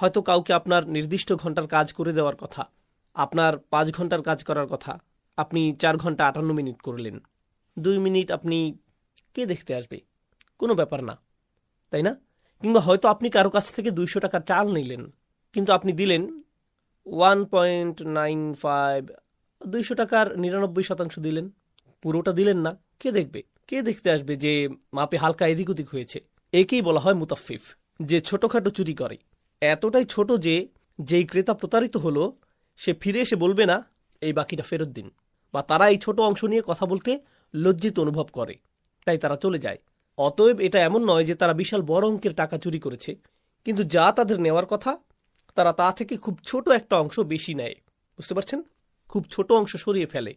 B: হয়তো কাউকে আপনার নির্দিষ্ট ঘন্টার কাজ করে দেওয়ার কথা, আপনার 5 ঘন্টার কাজ করার কথা, আপনি 4 ঘন্টা 58 মিনিট করলেন। 2 মিনিট আপনি কে দেখতে আসবে, কোনো ব্যাপার না, তাই না? কিংবা হয়তো আপনি কারো কাছ থেকে 200 টাকার চাল নিলেন, কিন্তু আপনি দিলেন 1.95, 200 টাকার 99% দিলেন, পুরোটা দিলেন না। কে দেখবে, কে দেখতে আসবে যে মাপে হালকা এদিক ওদিক হয়েছে? একেই বলা হয় মুতাফফিফ, যে ছোটখাটো চুরি করে। এতটাই ছোট যে যেই ক্রেতা প্রতারিত হলো, সে ফিরে এসে বলবে না এই বাকিটা ফেরত দিন, বা তারা এই ছোট অংশ নিয়ে কথা বলতে লজ্জিত অনুভব করে, তাই তারা চলে যায়। অতএব এটা এমন নয় যে তারা বিশাল বড় অঙ্কের টাকা চুরি করেছে, কিন্তু যা তাদের নেওয়ার কথা তারা তা থেকে খুব ছোট একটা অংশ বেশি নেয়। বুঝতে পারছেন? খুব ছোট অংশ সরিয়ে ফেলে।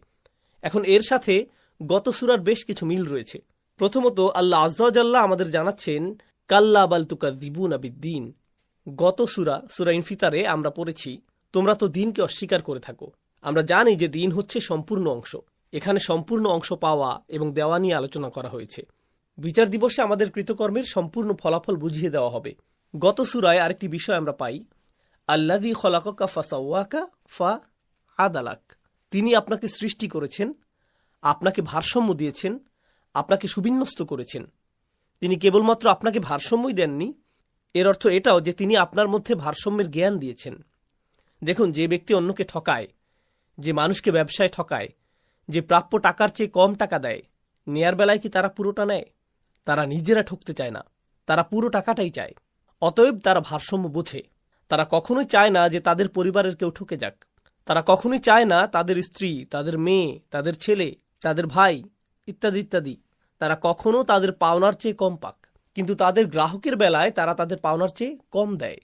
B: এখন এর সাথে গত সূরার বেশ কিছু মিল রয়েছে। প্রথমত, আল্লাহ আযজা ওয়া জাল্লা আমাদের জানাচ্ছেন কাল্লা বাল তুকাযযিবুনা বিদ্দীন। গত সূরা ইনফিতারে আমরা পড়েছি, তোমরা তো দিনকে অস্বীকার করে থাকো। আমরা জানি যে দিন হচ্ছে সম্পূর্ণ অংশ। এখানে সম্পূর্ণ অংশ পাওয়া এবং দেওয়া নিয়ে আলোচনা করা হয়েছে। বিচার দিবসে আমাদের কৃতকর্মের সম্পূর্ণ ফলাফল বুঝিয়ে দেওয়া হবে। গত সূরায় আরেকটি বিষয় আমরা পাই, আল্লাযী খলাকাকা ফাসাওয়াকা ফাআদালাক। তিনি আপনাকে সৃষ্টি করেছেন, আপনাকে ভারসাম্য দিয়েছেন, আপনাকে সুবিন্যস্ত করেছেন। তিনি কেবলমাত্র আপনাকে ভারসাম্যই দেননি, এর অর্থ এটাও যে তিনি আপনার মধ্যে ভারসাম্যের জ্ঞান দিয়েছেন। দেখুন, যে ব্যক্তি অন্যকে ঠকায়, যে মানুষকে ব্যবসায় ঠকায়, যে প্রাপ্য টাকার চেয়ে কম টাকা দেয়, নেয়ার বেলায় কি তারা পুরোটা নেয়? তারা নিজেরা ঠকতে চায় না, তারা পুরো টাকাটাই চায়। অতএব তারা ভারসাম্য বোঝে। তারা কখনোই চায় না যে তাদের পরিবারের কেউ ঠকে যাক। তারা কখনোই চায় না তাদের স্ত্রী, তাদের মেয়ে, তাদের ছেলে, তাদের ভাই ইত্যাদি ইত্যাদি তারা কখনো তাদের পাওনার চেয়ে কম পাক। কিন্তু তাদের গ্রাহকের বেলায় তারা তাদের পাওনার চেয়ে কম দেয়।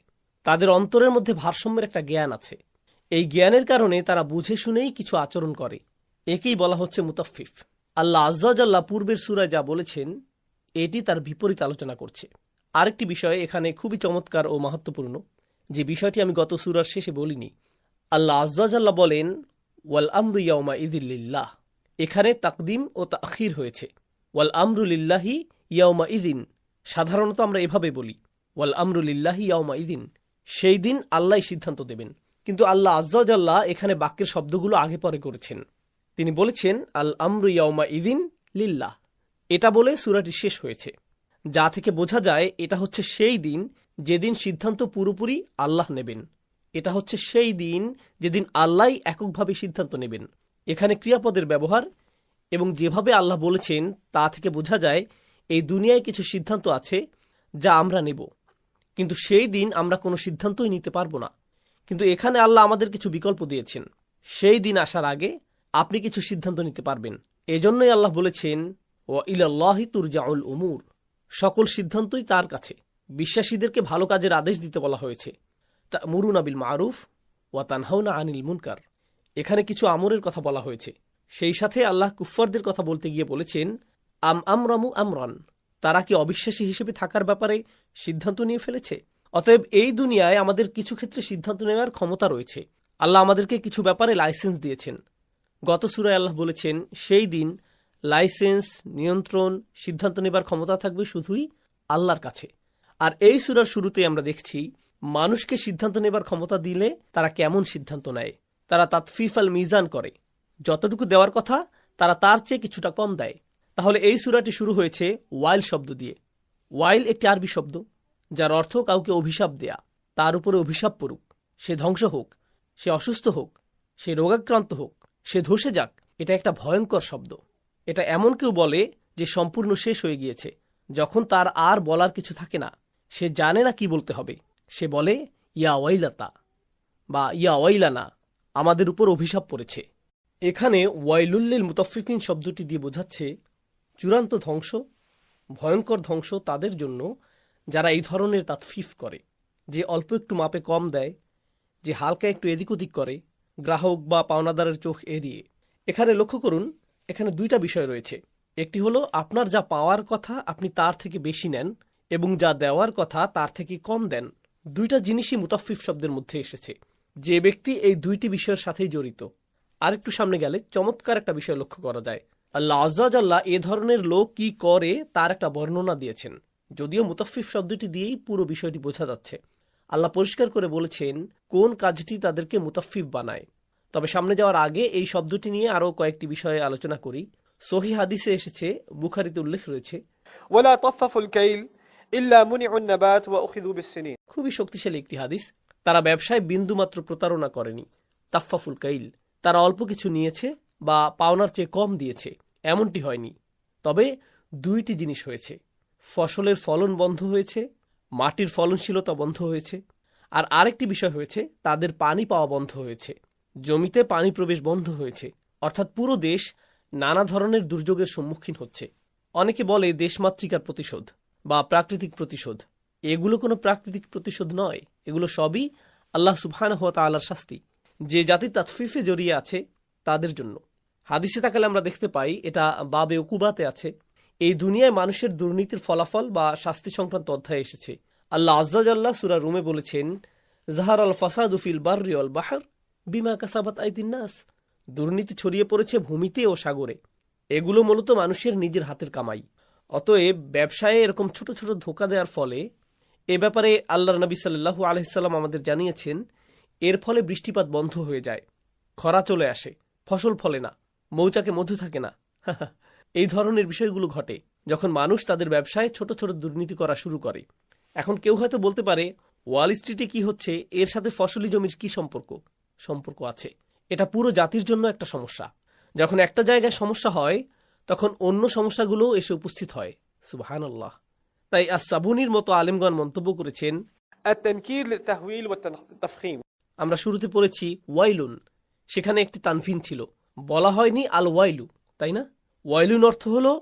B: তাদের অন্তরের মধ্যে ভারসাম্যের একটা জ্ঞান আছে। এই জ্ঞানের কারণে তারা বুঝে শুনেই কিছু আচরণ করে। একেই বলা হচ্ছে মুতাফফিফ। আল্লাহ আযজা ওয়া জাল্লা পূর্বের সূরায় যা বলেছেন, এটি তার বিপরীত আলোচনা করছে। আরেকটি বিষয় এখানে খুবই চমৎকার ও মাহাত্ম্যপূর্ণ, যে বিষয়টি আমি গত সূরার শেষে বলিনি। আল্লাহ আযজা ওয়া জাল্লা বলেন, ওয়াল আমরু ইয়াউমা ইযিল লিল্লাহ। এখানে তাকদিম ও তাখির হয়েছে। ওয়াল আমরু লিল্লাহি ইয়াউমা ইযিন। সাধারণত আমরা এভাবে বলি, ওয়াল আমরু লিল্লাহি ইয়াউমা ইযিন, সেই দিন আল্লাহই সিদ্ধান্ত দেবেন। কিন্তু আল্লাহ আযজা ওয়া জাল্লা এখানে বাক্যের শব্দগুলো আগে পরে করেছেন। তিনি বলেছেন আল আমরু ইয়াউমা ইযিন লিল্লাহ। এটা বলে সূরাটি শেষ হয়েছে, যা থেকে বোঝা যায় এটা হচ্ছে সেই দিন যেদিন সিদ্ধান্ত পুরোপুরি আল্লাহ নেবেন। এটা হচ্ছে সেই দিন যেদিন আল্লাহই এককভাবে সিদ্ধান্ত নেবেন। এখানে ক্রিয়াপদের ব্যবহার এবং যেভাবে আল্লাহ বলেছেন তা থেকে বোঝা যায় এই দুনিয়ায় কিছু সিদ্ধান্ত আছে যা আমরা নেব, কিন্তু সেই দিন আমরা কোনো সিদ্ধান্তই নিতে পারবো না। কিন্তু এখানে আল্লাহ আমাদের কিছু বিকল্প দিয়েছেন। সেই দিন আসার আগে আপনি কিছু সিদ্ধান্ত নিতে পারবেন। এজন্যই আল্লাহ বলেছেন, ওয়া ইলাল্লাহি তুরজাউল উমুর। সকল সিদ্ধান্তই তার কাছে। বিশ্বাসীদেরকে ভালো কাজের আদেশ দিতে বলা হয়েছে, তা'মুরুনা বিল মারুফ ওয়া তানহাউনা আনিল মুনকার। এখানে কিছু আমরের কথা বলা হয়েছে। সেই সাথে আল্লাহ কুফফারদের কথা বলতে গিয়ে বলেছেন, আমরামু আমরান। তারা কি অবিশ্বাসী হিসেবে থাকার ব্যাপারে সিদ্ধান্ত নিয়ে ফেলেছে? অতএব এই দুনিয়ায় আমাদের কিছু ক্ষেত্রে সিদ্ধান্ত নেওয়ার ক্ষমতা রয়েছে। আল্লাহ আমাদেরকে কিছু ব্যাপারে লাইসেন্স দিয়েছেন। গত সূরায় আল্লাহ বলেছেন, সেই দিন লাইসেন্স, নিয়ন্ত্রণ, সিদ্ধান্ত নেবার ক্ষমতা থাকবে শুধুই আল্লাহর কাছে। আর এই সূরার শুরুতেই আমরা দেখছি মানুষকে সিদ্ধান্ত নেবার ক্ষমতা দিলে তারা কেমন সিদ্ধান্ত নেয়। তারা তাতফিফ আল মিজান করে, যতটুকু দেওয়ার কথা তারা তার চেয়ে কিছুটা কম দেয়। তাহলে এই সূরাটি শুরু হয়েছে ওয়াইল শব্দ দিয়ে। ওয়াইল একটি আরবি শব্দ যার অর্থ কাউকে অভিশাপ দেয়া, তার উপরে অভিশাপ পড়ুক, সে ধ্বংস হোক, সে অসুস্থ হোক, সে রোগাক্রান্ত হোক, সে ধসে যাক। এটা একটা ভয়ঙ্কর শব্দ। এটা এমন কেউ বলে যে সম্পূর্ণ শেষ হয়ে গিয়েছে, যখন তার আর বলার কিছু থাকে না, সে জানে না কি বলতে হবে, সে বলে ইয়া ওয়াইলাতা বা ইয়া ওয়াইলানা, আমাদের উপর অভিশাপ পড়েছে। এখানে ওয়াইলুল্লিল মুতাফফিফিন শব্দটি দিয়ে বোঝাচ্ছে চূড়ান্ত ধ্বংস, ভয়ঙ্কর ধ্বংস তাদের জন্য যারা এই ধরনের তাতফিফ করে, যে অল্প একটু মাপে কম দেয়, যে হালকা একটু এদিক ওদিক করে, গ্রাহক বা পাওনাদারের চোখ এড়িয়ে। এখানে লক্ষ্য করুন, এখানে দুইটা বিষয় রয়েছে। একটি হলো আপনার যা পাওয়ার কথা আপনি তার থেকে বেশি নেন, এবং যা দেওয়ার কথা তার থেকে কম দেন। দুইটা জিনিসই মুতাফফিফ শব্দের মধ্যে এসেছে। যে ব্যক্তি এই দুইটি বিষয়ের সাথেই জড়িত। আরেকটু সামনে গেলে চমৎকার একটা বিষয় লক্ষ্য করা যায়। আল্লাহ আজ্জা জাল্লা এ ধরনের লোক কি করে তার একটা বর্ণনা দিয়েছেন, যদিও মুতাফফিফ শব্দটি দিয়েই পুরো বিষয়টি বোঝা যাচ্ছে। আল্লাহ পরিষ্কার করে বলেছেন কোন কাজটি তাদেরকে মুতাফফিফ বানায়। তবে সামনে যাওয়ার আগে এই শব্দটি নিয়ে আরও কয়েকটি বিষয়ে আলোচনা করি। সহিহ হাদিসে এসেছে, বুখারীতে উল্লেখ রয়েছে,
D: ولا طففوا الكيل إلا منعوا النبات وأخذوا بالسنين।
B: খুবই শক্তিশালী একটি হাদিস। তারা ব্যবসায় বিন্দুমাত্র প্রতারণা করেনি। তাফফাফুল কাইল, তারা অল্প কিছু নিয়েছে বা পাওনার চেয়ে কম দিয়েছে, এমনটি হয়নি। তবে দুইটি জিনিস হয়েছে, ফসলের ফলন বন্ধ হয়েছে, মাটির ফলনশীলতা বন্ধ হয়েছে। আর আরেকটি বিষয় হয়েছে, তাদের পানি পাওয়া বন্ধ হয়েছে, জমিতে পানি প্রবেশ বন্ধ হয়েছে। অর্থাৎ পুরো দেশ নানা ধরনের দুর্যোগের সম্মুখীন হচ্ছে। অনেকে বলে দেশমাতৃকার প্রতিশোধ বা প্রাকৃতিক প্রতিশোধ। এগুলো কোনো প্রাকৃতিক প্রতিশোধ নয়, এগুলো সবই আল্লাহ সুবহানাহু ওয়া তাআলার শাস্তি, যে জাতি তাতফিফে জড়িয়ে আছে তাদের জন্য। হাদিসে তাকালে আমরা দেখতে পাই, এটা বাবে উকুবাতে আছে, এই দুনিয়ায় মানুষের দুর্নীতির ফলাফল বা শাস্তি সংক্রান্ত অধ্যায়ে এসেছে। আল্লাহ আজ্জা জাল্লা সূরা রুমে বলেছেন, জাহার আল ফাসাদু ফিল বাররি ওয়াল বাহর বিমা কাসাবাত আইদিন নাস। দুর্নীতি ছড়িয়ে পড়েছে ভূমিতে ও সাগরে, এগুলো মূলত মানুষের নিজের হাতের কামাই। অতএব ব্যবসায়ে এরকম ছোট ছোট ধোঁকা দেওয়ার ফলে, এ ব্যাপারে আল্লাহর নবী সাল্লাল্লাহু আলাইহি সাল্লাম আমাদের জানিয়েছেন, এর ফলে বৃষ্টিপাত বন্ধ হয়ে যায়, খরা চলে আসে, ফসল ফলে না, মৌচাকে মধু থাকে না। এই ধরনের বিষয়গুলো ঘটে যখন মানুষ তাদের ব্যবসায় ছোট ছোট দুর্নীতি করা শুরু করে। এখন কেউ হয়তো বলতে পারে, ওয়াল স্ট্রিটে কি হচ্ছে, এর সাথে ফসলি জমির কি সম্পর্ক? সম্পর্ক আছে। এটা পুরো জাতির জন্য একটা সমস্যা। যখন একটা জায়গায় সমস্যা হয়, তখন অন্য সমস্যাগুলো এসে উপস্থিত হয়। সুবহানাল্লাহ। তাই আস-সাবুনির মতো আলেমগণ মন্তব্য করেছেন,
D: التنكير للتهويل والتفخيم।
B: আমরা শুরুতে পড়েছি ওয়াইলুন, সেখানে একটি তানফিন ছিল, বলা হয়নি আল ওয়াইলু, তাই না? ওয়াইলুন অর্থ হলো,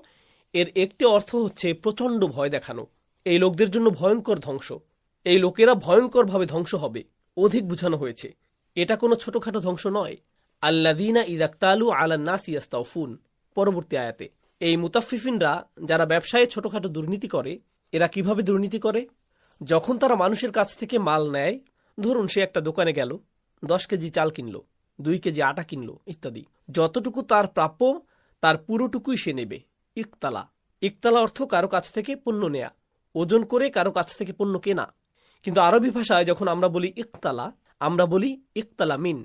B: এর একটি অর্থ হচ্ছে প্রচণ্ড ভয় দেখানো, এই লোকদের জন্য ভয়ঙ্কর ধ্বংস, এই লোকেরা ভয়ঙ্করভাবে ধ্বংস হবে, অধিক বোঝানো হয়েছে। এটা কোনো ছোটখাটো ধ্বংস নয়। আল্লাযীনা ইযাক্তালু আলান নাসি ইস্তাওফুন, পরবর্তী আয়াতে। এই মুতাফফিফিনরা যারা ব্যবসায়ে ছোটখাটো দুর্নীতি করে, এরা কিভাবে দুর্নীতি করে? যখন তারা মানুষের কাছ থেকে মাল নেয়, ধরুন সে একটা দোকানে গেল, 10 কেজি চাল কিনল, 2 কেজি আটা কিনল ইত্যাদি, যতটুকু তার প্রাপ্য তার পুরোটুকুই সে নেবে। ইকতালা, ইকতালা অর্থ কারো কাছ থেকে পণ্য নেয়া, ওজন করে কারো কাছ থেকে পণ্য কেনা। কিন্তু আরবি ভাষায় যখন আমরা বলি ইকতালা, আমরা বলি ইকতালা মিন,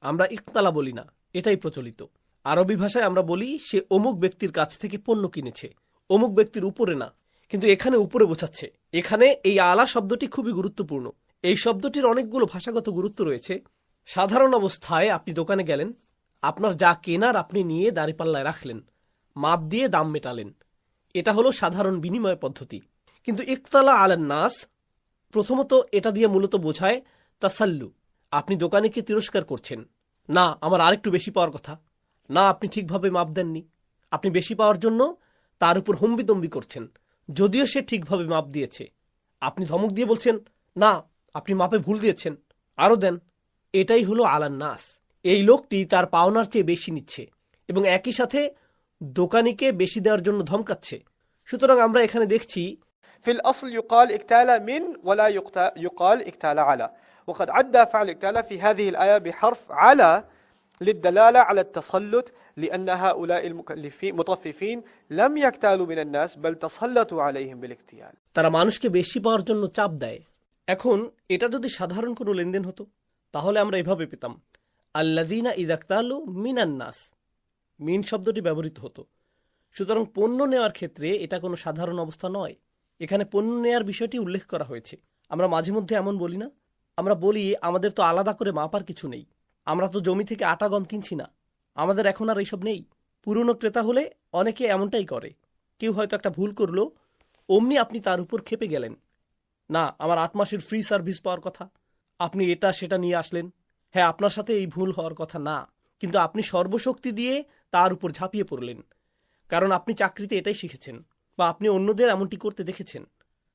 B: আমরা ইকতালা বলি না, এটাই প্রচলিত। আরবি ভাষায় আমরা বলি সে অমুক ব্যক্তির কাছ থেকে পণ্য কিনেছে, অমুক ব্যক্তির উপরে না। কিন্তু এখানে উপরে বোঝাচ্ছে। এখানে এই আলা শব্দটি খুবই গুরুত্বপূর্ণ। এই শব্দটির অনেকগুলো ভাষাগত গুরুত্ব রয়েছে। সাধারণ অবস্থায় আপনি দোকানে গেলেন, আপনার যা কেনার আপনি নিয়ে দাঁড়িপাল্লায় রাখলেন, মাপ দিয়ে দাম মেটালেন, এটা হলো সাধারণ বিনিময় পদ্ধতি। কিন্তু ইকতালা আলান নাস, প্রথমত এটা দিয়ে মূলত বোঝায় তাসাল্লু, আপনি দোকানিকে তিরস্কার করছেন, না আমার আরেকটু বেশি পাওয়ার কথা, না আপনি ঠিকভাবে মাপ দেননি, আপনি বেশি পাওয়ার জন্য তার উপর হম্বিতম্বি করছেন, যদিও সে ঠিকভাবে মাপ দিয়েছে। আপনি ধমক দিয়ে বলছেন, না আপনি মাপে ভুল দিয়েছেন, আরও দেন। এটাই হলো আলান নাস। এই লোকটি তার পাওনার চেয়ে বেশি নিচ্ছে এবং একই সাথে দোকানিকে বেশি দেওয়ার জন্য ধমকাচ্ছে। সুতরাং আমরা এখানে দেখছি,
D: في الأصل يقال اكتال من ولا يقال اكتال على، وقد عدى فعل اكتال في هذه الآية بحرف على للدلالة على التسلط لأن هؤلاء المطففين لم يكتالوا من الناس بل تسلطوا عليهم بالاكتيال.
B: তারা মানুষকে বেশি পাওয়ার জন্য চাপ দেয়। এখন এটা যদি সাধারণ কোনো লেনদেন হতো তাহলে আমরা এভাবে পেতাম আল্লাযীনা ইযাক্তালু মিনান নাস, মিন শব্দটি ব্যবহৃত হতো। সুতরাং পণ্য নেওয়ার ক্ষেত্রে এটা কোনো সাধারণ অবস্থা নয়। এখানে পণ্য নেওয়ার বিষয়টি উল্লেখ করা হয়েছে। আমরা মাঝে মধ্যে এমন বলি না, আমরা বলি আমাদের তো আলাদা করে মাপার কিছু নেই, আমরা তো জমি থেকে আটা গম কিনছি না, আমাদের এখন আর এইসব নেই। পুরনো ক্রেতা হলে অনেকে এমনটাই করে। কেউ হয়তো একটা ভুল করলো, অমনি আপনি তার উপর ক্ষেপে গেলেন, না আমার 8 মাসের ফ্রি সার্ভিস পাওয়ার কথা, আপনি এটা সেটা নিয়ে আসলেন। হ্যাঁ, আপনার সাথে এই ভুল হওয়ার কথা না, কিন্তু আপনি সর্বশক্তি দিয়ে তার উপর ঝাঁপিয়ে পড়লেন, কারণ আপনি চাকরিতে এটাই শিখেছেন বা আপনি অন্যদের এমনটি করতে দেখেছেন,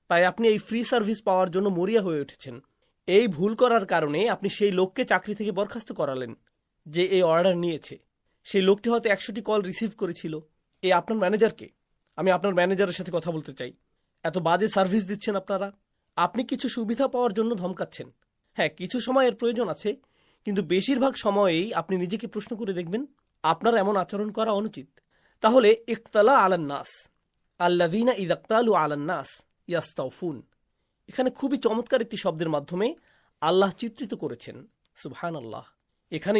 B: তাই আপনি এই ফ্রি সার্ভিস পাওয়ার জন্য মরিয়া হয়ে উঠেছেন। এই ভুল করার কারণে আপনি সেই লোককে চাকরি থেকে বরখাস্ত করালেন যে এই অর্ডার নিয়েছে। সেই লোকটি হয়তো 100টি কল রিসিভ করেছিল। এই আপনার ম্যানেজারকে, আমি আপনার ম্যানেজারের সাথে কথা বলতে চাই, এত বাজে সার্ভিস দিচ্ছেন আপনারা। আপনি কিছু সুবিধা পাওয়ার জন্য ধমকাচ্ছেন। হ্যাঁ, কিছু সময় এর প্রয়োজন আছে, কিন্তু বেশিরভাগ সময়েই আপনি নিজেকে প্রশ্ন করে দেখবেন আপনার এমন আচরণ করা অনুচিত। তাহলে ইকতালা আলান নাস, আল্লাযীনা ইযাক্তালু আলান নাস ইয়াস্তাউফুন, এখানে খুবই চমৎকার একটি শব্দের মাধ্যমে আল্লাহ চিত্রিত করেছেন। সুবহানাল্লাহ। এখানে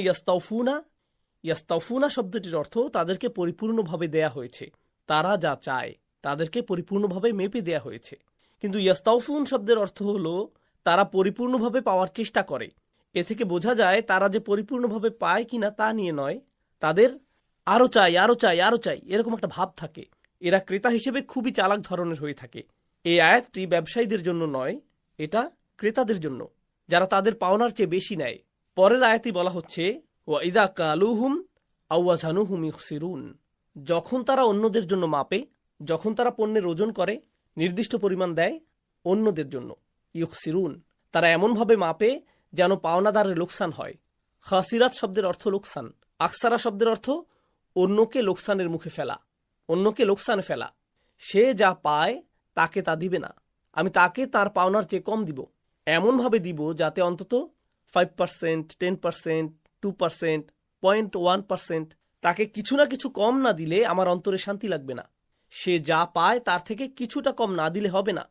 B: ইয়াস্তাউফুনা শব্দটির অর্থ তাদেরকে পরিপূর্ণভাবে দেয়া হয়েছে, তারা যা চায় তাদেরকে পরিপূর্ণভাবে মেপে দেয়া হয়েছে। কিন্তু ইয়াস্তাউফুন শব্দের অর্থ হলো তারা পরিপূর্ণভাবে পাওয়ার চেষ্টা করে। এ থেকে বোঝা যায় তারা যে পরিপূর্ণভাবে পায় কিনা তা নিয়ে নয়, তাদের আরো চাই আরো চাই আরো চাই এরকম একটা ভাব থাকে। এরা ক্রেতা হিসেবে খুবই চালাক ধরনের হয়ে থাকে। এই আয়াতটি ব্যবসায়ীদের জন্য নয়, এটা ক্রেতাদের জন্য, যারা তাদের পাওনার চেয়ে বেশি নেয়। পরের আয়াতে বলা হচ্ছে ওয়া ইযা কালুহুম আও ওয়াজানুহুম ইখসিরুন, যখন তারা অন্যদের জন্য মাপে, যখন তারা পণ্যের ওজন করে, নির্দিষ্ট পরিমাণ দেয় অন্যদের জন্য, ইখসিরুন, তারা এমনভাবে মাপে যেন পাওনাদারের লোকসান হয়। খাসিরাত শব্দের অর্থ লোকসান, আকসারা শব্দের অর্থ অন্যকে লোকসানের মুখে ফেলা, অন্যকে লোকসানে ফেলা। সে যা পায় তাকে তা দিবে না, আমি তাকে তার পাওনার চেয়ে কম দিব, এমনভাবে দিব যাতে অন্তত 5%, 10%, 2%, 0.1%, তাকে কিছু না কিছু কম না দিলে আমার অন্তরে শান্তি লাগবে না। সে যা পায় তার থেকে কিছুটা কম না দিলে হবে না।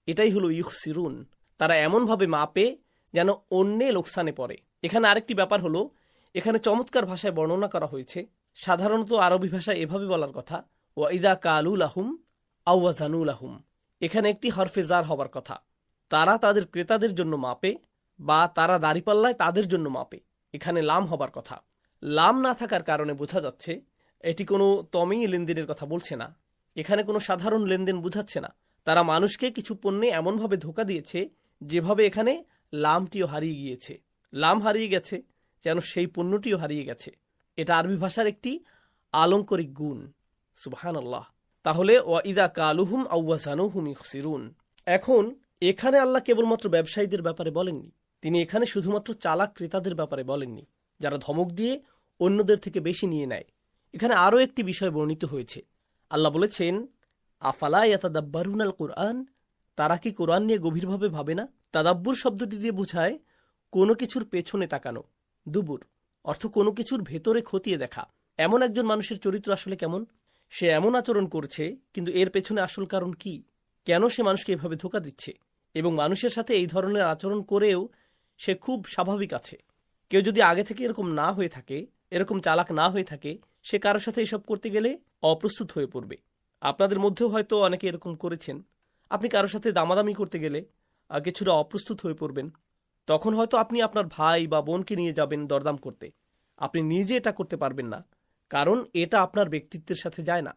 B: এটাই হলো ইখসিরুন, তারা এমনভাবে মাপে যেন অন্যে লোকসানে পড়ে। এখানে আরেকটি ব্যাপার হলো, এখানে চমৎকার ভাষায় বর্ণনা করা হয়েছে। সাধারণত আরবি ভাষায় এভাবে বলার কথা ওয়া ইযা কালু লাহুম আও ওয়াজানু লাহুম, এখানে একটি হরফে জার হবার কথা। তারা তাদের ক্রেতাদের জন্য মাপে বা তারা দাঁড়িপাল্লায় তাদের জন্য মাপে, এখানে লাম হবার কথা। লাম না থাকার কারণে বোঝা যাচ্ছে এটি কোনো তমেই লেনদেনের কথা বলছে না, এখানে কোনো সাধারণ লেনদেন বোঝাচ্ছে না। তারা মানুষকে কিছু পণ্যে এমনভাবে ধোকা দিয়েছে যেভাবে এখানে লামটিও হারিয়ে গিয়েছে। লাম হারিয়ে গেছে যেন সেই পণ্যটিও হারিয়ে গেছে। এটা আরবি ভাষার একটি আলংকরিক গুণ। সুবহানাল্লাহ। তাহলে ওয়া ইযা কালুহুম আও ওয়াজানুহুম ইখসিরুন, এখন এখানে আল্লাহ কেবলমাত্র ব্যবসায়ীদের ব্যাপারে বলেননি, তিনি এখানে শুধুমাত্র চালাক ক্রেতাদের ব্যাপারে বলেননি, যারা ধমক দিয়ে অন্যদের থেকে বেশি নিয়ে নেয়। এখানে আরও একটি বিষয় বর্ণিত হয়েছে। আল্লাহ বলেছেন আফালা ইয়াতাদাব্বারুনাল কুরআন, তারা কি কোরআন নিয়ে গভীরভাবে ভাবে না? তাদাব্বুর শব্দটি দিয়ে বোঝায় কোনো কিছুর পেছনে তাকানো, দুবুর অর্থ কোনো কিছুর ভেতরে খতিয়ে দেখা। এমন একজন মানুষের চরিত্র আসলে কেমন, সে এমন আচরণ করছে কিন্তু এর পেছনে আসল কারণ কি, কেন সে মানুষকে এভাবে ধোকা দিচ্ছে, এবং মানুষের সাথে এই ধরনের আচরণ করেও সে খুব স্বাভাবিক আছে। কেউ যদি আগে থেকে এরকম না হয়ে থাকে, এরকম চালাক না হয়ে থাকে, সে কারোর সাথে এসব করতে গেলে অপ্রস্তুত হয়ে পড়বে। আপনাদের মধ্যেও হয়তো অনেকে এরকম করেছেন। আপনি কারোর সাথে দামাদামি করতে গেলে কিছুটা অপ্রস্তুত হয়ে পড়বেন। তখন হয়তো আপনি আপনার ভাই বা বোনকে নিয়ে যাবেন দরদাম করতে, আপনি নিজে এটা করতে পারবেন না, কারণ এটা আপনার ব্যক্তিত্বের সাথে যায় না,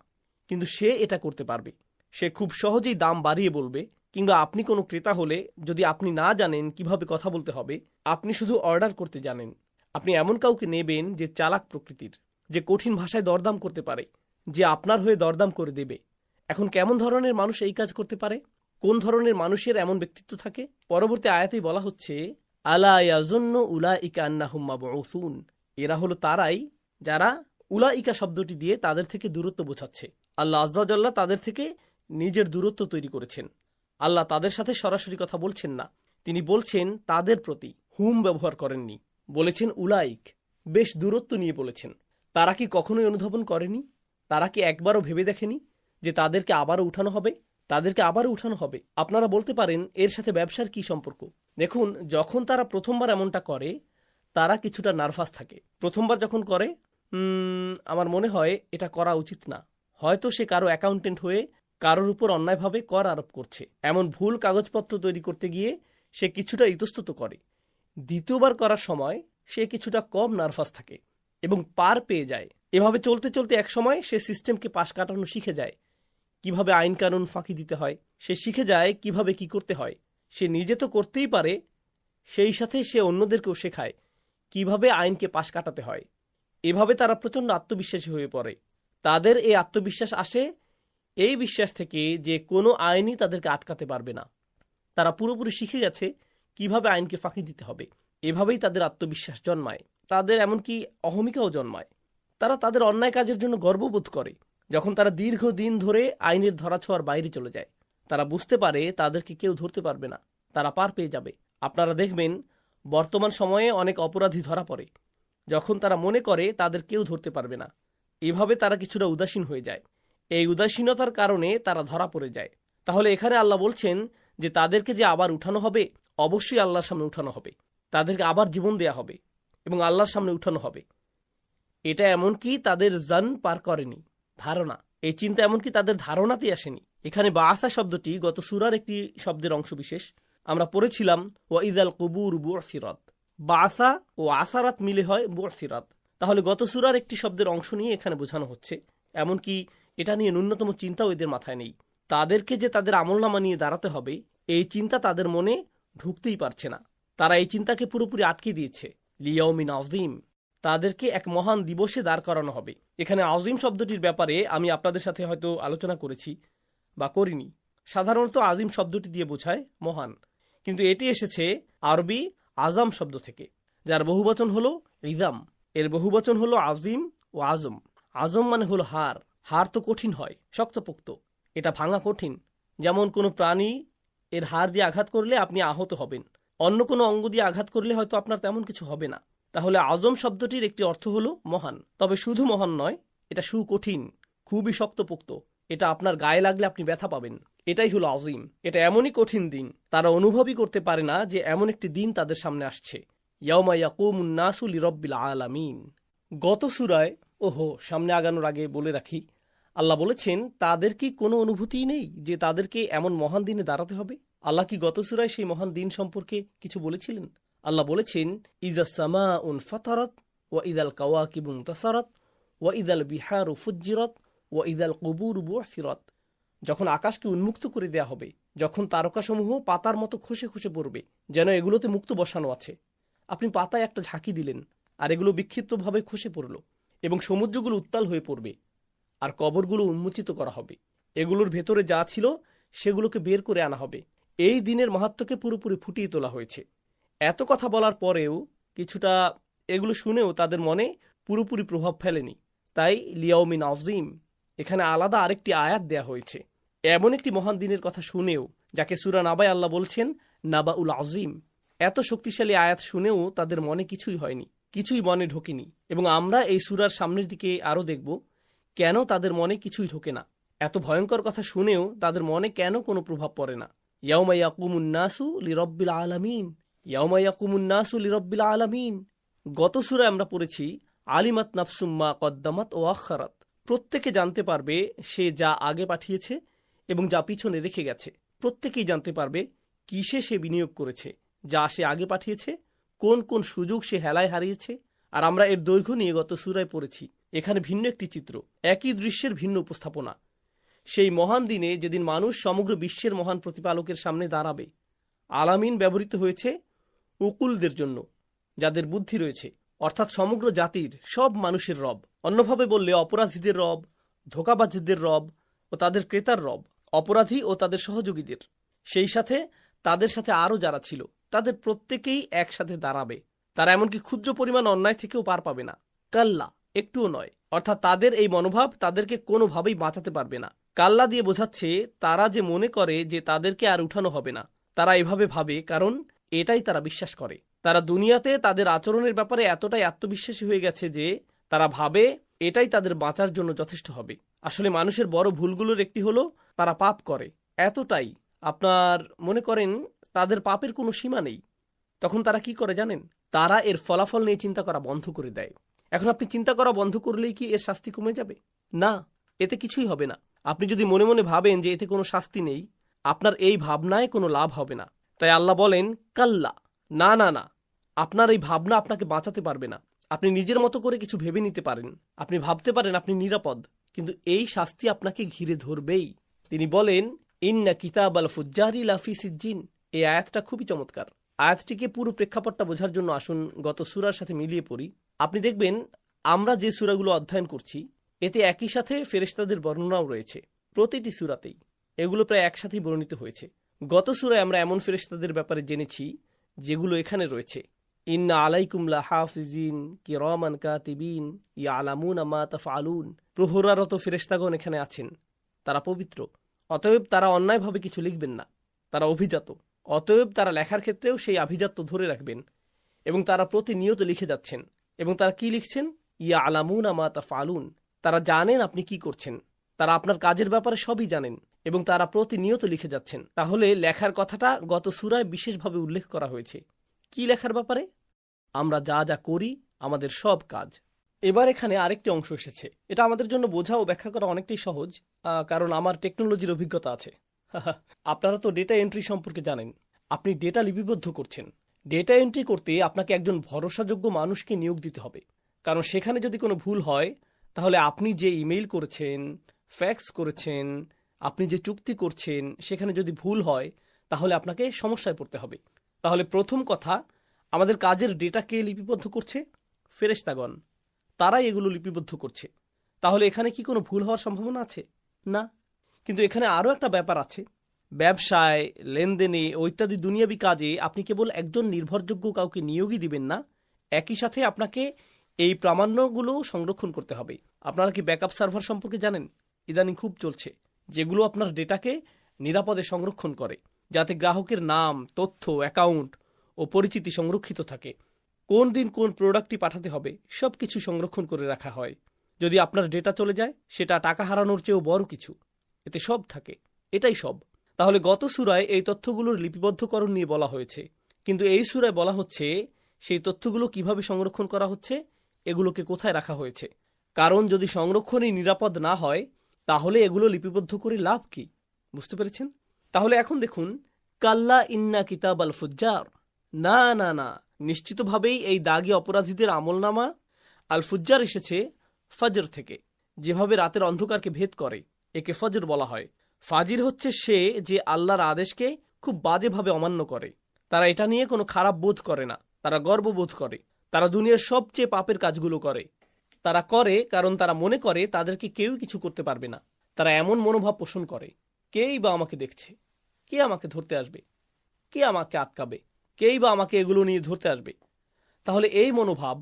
B: কিন্তু সে এটা করতে পারবে। সে খুব সহজেই দাম বাড়িয়ে বলবে। কিংবা আপনি কোনো ক্রেতা হলে যদি আপনি না জানেন কিভাবে কথা বলতে হবে, আপনি শুধু অর্ডার করতে জানেন, আপনি এমন কাউকে নেবেন যে চালাক প্রকৃতির, যে কঠিন ভাষায় দরদাম করতে পারে, যে আপনার হয়ে দরদাম করে দেবে। এখন কেমন ধরনের মানুষ এই কাজ করতে পারে, কোন ধরনের মানুষের এমন ব্যক্তিত্ব থাকে? পরবর্তী আয়াতেই বলা হচ্ছে আলা ইয়াজুন্নু উলাইকা আন্নাহুম মাবউসুন, এরা হলো তারাই যারা উলাইকা শব্দটি দিয়ে তাদের থেকে দূরত্ব বোঝাচ্ছে। আল্লাহ আজ্জা ওয়া জাল্লা তাদের থেকে নিজের দূরত্ব তৈরি করেছেন। আল্লাহ তাদের সাথে সরাসরি কথা বলছেন না, তিনি বলছেন তাদের প্রতি, হুম ব্যবহার করেননি, বলেছেন উলাইক। বেশ দূরত্ব নিয়ে বলেছেন। তারা কি কখনোই অনুধাবন করেনি? তারা কি একবারও ভেবে দেখেনি যে তাদেরকে আবারও উঠানো হবে? তাদেরকে আবারও উঠানো হবে। আপনারা বলতে পারেন এর সাথে ব্যবসার কি সম্পর্ক? দেখুন, যখন তারা প্রথমবার এমনটা করে তারা কিছুটা নার্ভাস থাকে। প্রথমবার যখন করে আমার মনে হয় এটা করা উচিত না, হয়তো সে কারো অ্যাকাউন্টেন্ট হয়ে কারোর উপর অন্যায়ভাবে কর আরোপ করছে, এমন ভুল কাগজপত্র তৈরি করতে গিয়ে সে কিছুটা ইতস্তত করে। দ্বিতীয়বার করার সময় সে কিছুটা কম নার্ভাস থাকে এবং পার পেয়ে যায়। এভাবে চলতে চলতে এক সময় সে সিস্টেমকে পাশ কাটানো শিখে যায়, কিভাবে আইন কানুন ফাঁকি দিতে হয়। সে শিখে যায় কিভাবে কি করতে হয়। সে নিজে তো করতেই পারে, সেই সাথে সে অন্যদেরকেও শেখায় কিভাবে আইনকে পাশ কাটাতে হয়। এভাবে তারা প্রচণ্ড আত্মবিশ্বাসী হয়ে পড়ে। তাদের এই আত্মবিশ্বাস আসে এই বিশ্বাস থেকে যে কোনো আইনই তাদেরকে আটকাতে পারবে না। তারা পুরোপুরি শিখে গেছে কিভাবে আইনকে ফাঁকি দিতে হবে। এভাবেই তাদের আত্মবিশ্বাস জন্মায়, তাদের এমনকি অহমিকাও জন্মায়। তারা তাদের অন্যায় কাজের জন্য গর্ববোধ করে যখন তারা দীর্ঘদিন ধরে আইনের ধরাছোঁয়ার বাইরে চলে যায়। তারা বুঝতে পারে তাদেরকে কেউ ধরতে পারবে না, তারা পার পেয়ে যাবে। আপনারা দেখবেন বর্তমান সময়ে অনেক অপরাধী ধরা পড়ে যখন তারা মনে করে তাদের কেউ ধরতে পারবে না। এভাবে তারা কিছুটা উদাসীন হয়ে যায়। এই উদাসীনতার কারণে তারা ধরা পড়ে যায়। তাহলে এখানে আল্লাহ বলছেন যে তাদেরকে যে আবার উঠানো হবে, অবশ্যই আল্লাহর সামনে উঠানো হবে। তাদেরকে আবার জীবন দেয়া হবে এবং আল্লাহর সামনে উঠানো হবে। এটা এমনকি তাদের জান পার করেনি, ধারণা, এই চিন্তা এমনকি তাদের ধারণাতেই আসেনি। এখানে বাআসা শব্দটি গত সূরার একটি শব্দের অংশবিশেষ। আমরা পড়েছিলাম ওয়াইদাল কুবুর বুসিরাত। বাআসা ও আসারাত মিলে হয় বুসিরাত। তাহলে গত সূরার একটি শব্দের অংশ নিয়ে এখানে বোঝানো হচ্ছে। এমনকি এটা নিয়ে ন্যূনতম চিন্তাও এদের মাথায় নেই। তাদেরকে যে তাদের আমলনামা নিয়ে দাঁড়াতে হবে এই চিন্তা তাদের মনে ঢুকতেই পারছে না। তারা এই চিন্তাকে পুরোপুরি আটকে দিয়েছে। লিয়াউমিন আযীম, তাদেরকে এক মহান দিবসে দাঁড় করানো হবে। এখানে আযীম শব্দটির ব্যাপারে আমি আপনাদের সাথে হয়তো আলোচনা করেছি বা করিনি। সাধারণত আযীম শব্দটি দিয়ে বোঝায় মহান, কিন্তু এটি এসেছে আরবি আজম শব্দ থেকে, যার বহুবচন হলো ইজাম। এর বহুবচন হলো আযীম ও আজম। আজম মানে হলো হাড়। হাড় তো কঠিন হয়, শক্তপোক্ত, এটা ভাঙা কঠিন। যেমন কোনো প্রাণী এর হাড় দিয়ে আঘাত করলে আপনি আহত হবেন, অন্য কোনো অঙ্গ দিয়ে আঘাত করলে হয়তো আপনার তেমন কিছু হবে না। তাহলে আজম শব্দটির একটি অর্থ হলো মহান। তবে শুধু মহান নয়, এটা সুকঠিন, খুবই শক্তপোক্ত। এটা আপনার গায়ে লাগলে আপনি ব্যথা পাবেন। এটাই হলো আযীম। এটা এমনই কঠিন দিন, তারা অনুভবই করতে পারে না যে এমন একটি দিন তাদের সামনে আসছে। ইয়াউমা ইয়াকুমুন নাসু লিরাব্বিল আলামিন। গত সূরায়, সামনে আগানোর আগে বলে রাখি, আল্লাহ বলেছেন তাদের কি কোনো অনুভূতিই নেই যে তাদেরকে এমন মহান দিনে দাঁড়াতে হবে? আল্লাহ কি গত সূরায় সেই মহান দিন সম্পর্কে কিছু বলেছিলেন? আল্লাহ বলেছেন ইযাস সামাউন ফাতারাত ওয়া ইযাল কাওয়াকিবু ইনতাসারাত ওয়া ইযাল বিহারু ফুজ্জিরাত ওয়া ইযাল কুবুরু বুসিরাত। যখন আকাশকে উন্মুক্ত করে দেয়া হবে, যখন তারকাসমূহ পাতার মতো খসে খসে পড়বে, যেন এগুলোতে মুক্ত বসানো আছে। আপনি পাতায় একটা ঝাঁকি দিলেন আর এগুলো বিক্ষিপ্তভাবে খসে পড়ল, এবং সমুদ্রগুলো উত্তাল হয়ে পড়বে আর কবরগুলো উন্মোচিত করা হবে। এগুলোর ভেতরে যা ছিল সেগুলোকে বের করে আনা হবে। এই দিনের মাহাত্ম্যকে পুরোপুরি ফুটিয়ে তোলা হয়েছে। এত কথা বলার পরেও কিছুটা এগুলো শুনেও তাদের মনে পুরোপুরি প্রভাব ফেলেনি। তাই লিয়াউমিন আযীম এখানে আলাদা আরেকটি আয়াত দেয়া হয়েছে। এমন একটি মহান দিনের কথা শুনেও, যাকে সূরা নাবায় আল্লাহ বলছেন নাবাউল আযীম, এত শক্তিশালী আয়াত শুনেও তাদের মনে কিছুই হয়নি, কিছুই মনে ঢোকেনি। এবং আমরা এই সূরার সামনের দিকে আরও দেখব কেন তাদের মনে কিছুই ঢোকে না। এত ভয়ঙ্কর কথা শুনেও তাদের মনে কেন কোনো প্রভাব পড়ে না। ইয়াউমা ইয়াকুমুন নাসু লিরাব্বিল আলামিন, ইয়াউমা ইয়াকুমুন নাসু লিরাব্বিল আলামিন। গত সূরায় আমরা পড়েছি আলিমাত নাফসুম মা কদ্দামাত ও আখারাত। প্রত্যেকে জানতে পারবে সে যা আগে পাঠিয়েছে এবং যা পিছনে রেখে গেছে। প্রত্যেকেই জানতে পারবে কিসে সে বিনিয়োগ করেছে, যা সে আগে পাঠিয়েছে, কোন কোন সুযোগ সে হেলায় হারিয়েছে। আর আমরা এর দৈর্ঘ্য নিয়ে গত সূরায় পড়েছি। এখানে ভিন্ন একটি চিত্র, একই দৃশ্যের ভিন্ন উপস্থাপনা। সেই মহান দিনে যেদিন মানুষ সমগ্র বিশ্বের মহান প্রতিপালকের সামনে দাঁড়াবে। আলামিন ব্যবহৃত হয়েছে উকুলদের জন্য, যাদের বুদ্ধি রয়েছে, অর্থাৎ সমগ্র জাতির, সব মানুষের রব। অন্যভাবে বললে অপরাধীদের রব, ধোঁকাবাজদের রব ও তাদের ক্রেতার রব, অপরাধী ও তাদের সহযোগীদের, সেই সাথে তাদের সাথে আরও যারা ছিল, তাদের প্রত্যেকেই একসাথে দাঁড়াবে। তারা এমনকি ক্ষুদ্র পরিমাণ অন্যায় থেকেও পার পাবে না। কাল্লা, একটুও নয়। অর্থাৎ তাদের এই মনোভাব তাদেরকে কোনোভাবেই বাঁচাতে পারবে না। কাল্লা দিয়ে বোঝাচ্ছে তারা যে মনে করে যে তাদেরকে আর উঠানো হবে না, তারা এভাবে ভাবে কারণ এটাই তারা বিশ্বাস করে। তারা দুনিয়াতে তাদের আচরণের ব্যাপারে এতটাই আত্মবিশ্বাসী হয়ে গেছে যে তারা ভাবে এটাই তাদের বাঁচার জন্য যথেষ্ট হবে। আসলে মানুষের বড় ভুলগুলোর একটি হলো তারা পাপ করে, এতটাই আপনার মনে করেন তাদের পাপের কোনো সীমা নেই। তখন তারা কি করে জানেন? তারা এর ফলাফল নিয়ে চিন্তা করা বন্ধ করে দেয়। এখন আপনি চিন্তা করা বন্ধ করলেই কি এর শাস্তি কমে যাবে? না, এতে কিছুই হবে না। আপনি যদি মনে মনে ভাবেন যে এতে কোনো শাস্তি নেই, আপনার এই ভাবনায় কোনো লাভ হবে না। তাই আল্লাহ বলেন, কাল্লা, না না না, আপনার এই ভাবনা আপনাকে বাঁচাতে পারবে না। আপনি নিজের মতো করে কিছু ভেবে নিতে পারেন, আপনি ভাবতে পারেন আপনি নিরাপদ, কিন্তু এই শাস্তি আপনাকে ঘিরে ধরবেই। তিনি বলেন, ইন্না কিতাব আল ফুজ্জারি লাফি সিজ্জিন। এই আয়াতটা খুবই চমৎকার। আয়াতটিকে পুরো প্রেক্ষাপটটা বোঝার জন্য আসুন গত সূরার সাথে মিলিয়ে পড়ি। আপনি দেখবেন আমরা যে সূরাগুলো অধ্যয়ন করছি এতে একই সাথে ফেরেশতাদের বর্ণনাও রয়েছে। প্রতিটি সূরাতেই এগুলো প্রায় একসাথেই বর্ণিত হয়েছে। গত সূরায় আমরা এমন ফেরেশতাদের ব্যাপারে জেনেছি যেগুলো এখানে রয়েছে। ইন্না আলাইকুম লাহাফিজিন কিরামান কাতিবিন ইয়ালামুনা মা তাফআলুন। প্রহরারত ফেরেশতাগণ এখানে আছেন, তারা পবিত্র, অতএব তারা অন্যায়ভাবে কিছু লিখবেন না। তারা অভিজাত, অতএব তারা লেখার ক্ষেত্রেও সেই আভিজাত্য ধরে রাখবেন। এবং তারা প্রতিনিয়ত লিখে যাচ্ছেন। এবং তারা কি লিখছেন? ইয়ালামুনা মা তাফআলুন। তারা জানেন আপনি কি করছেন, তারা আপনার কাজের ব্যাপারে সবই জানেন এবং তারা প্রতিনিয়ত লিখে যাচ্ছেন। তাহলে লেখার কথাটা গত সূরায় বিশেষভাবে উল্লেখ করা হয়েছে। কি লেখার ব্যাপারে? আমরা যা যা করি, আমাদের সব কাজ। এবার এখানে আরেকটি অংশ এসেছে, এটা আমাদের জন্য বোঝা ও ব্যাখ্যা করা অনেকটাই সহজ, কারণ আমার টেকনোলজির অভিজ্ঞতা আছে। আপনারা তো ডেটা এন্ট্রি সম্পর্কে জানেন। আপনি ডেটা লিপিবদ্ধ করছেন। ডেটা এন্ট্রি করতে আপনাকে একজন ভরসাযোগ্য মানুষকে নিয়োগ দিতে হবে, কারণ সেখানে যদি কোনো ভুল হয় তাহলে আপনি যে ইমেইল করেছেন, ফ্যাক্স করেছেন, আপনি যে চুক্তি করছেন, সেখানে যদি ভুল হয় তাহলে আপনাকে সমস্যায় পড়তে হবে। তাহলে প্রথম কথা, আমাদের কাজের ডেটা কে লিপিবদ্ধ করছে? ফেরেশতাগণ, তারাই এগুলো লিপিবদ্ধ করছে। তাহলে এখানে কি কোনো ভুল হওয়ার সম্ভাবনা আছে? না। কিন্তু এখানে আরও একটা ব্যাপার আছে। ব্যবসায়, লেনদেনে ও ইত্যাদি দুনিয়াবি কাজে আপনি কেবল একজন নির্ভরযোগ্য কাউকে নিয়োগই দিবেন না, একই সাথে আপনাকে এই প্রামাণ্যগুলো সংরক্ষণ করতে হবে। আপনারা কি ব্যাকআপ সার্ভার সম্পর্কে জানেন? ইদানিং খুব চলছে, যেগুলো আপনার ডেটাকে নিরাপদে সংরক্ষণ করে, যাতে গ্রাহকের নাম, তথ্য, অ্যাকাউন্ট ও পরিচিতি সংরক্ষিত থাকে। কোন দিন কোন প্রোডাক্টটি পাঠাতে হবে সব কিছু সংরক্ষণ করে রাখা হয়। যদি আপনার ডেটা চলে যায়, সেটা টাকা হারানোর চেয়েও বড় কিছু। এতে সব থাকে, এটাই সব। তাহলে গত সূরায় এই তথ্যগুলোর লিপিবদ্ধকরণ নিয়ে বলা হয়েছে, কিন্তু এই সূরায় বলা হচ্ছে সেই তথ্যগুলো কিভাবে সংরক্ষণ করা হচ্ছে, এগুলোকে কোথায় রাখা হয়েছে। কারণ যদি সংরক্ষণই নিরাপদ না হয় তাহলে এগুলো লিপিবদ্ধ করে লাভ কি? বুঝতে পেরেছেন? তাহলে এখন দেখুন, কাল্লা ইন্না কিতাব আল ফুজ্জার, না না না, নিশ্চিতভাবেই এই দাগী অপরাধীদের আমলনামা আল ফুজ্জার এসেছে ফজর থেকে, যেভাবে রাতের অন্ধকারকে ভেদ করে, একে ফজর বলা হয়। ফাজির হচ্ছে সে যে আল্লাহর আদেশকে খুব বাজেভাবে অমান্য করে। তারা এটা নিয়ে কোনো খারাপ বোধ করে না, তারা গর্ববোধ করে। তারা দুনিয়ার সবচেয়ে পাপের কাজগুলো করে। তারা করে কারণ তারা মনে করে তাদেরকে কেউ কিছু করতে পারবে না। তারা এমন মনোভাব পোষণ করে, কেই বা আমাকে দেখছে, কে আমাকে ধরতে আসবে, কে আমাকে আটকাবে, কেই বা আমাকে এগুলো নিয়ে ধরতে আসবে। তাহলে এই মনোভাব,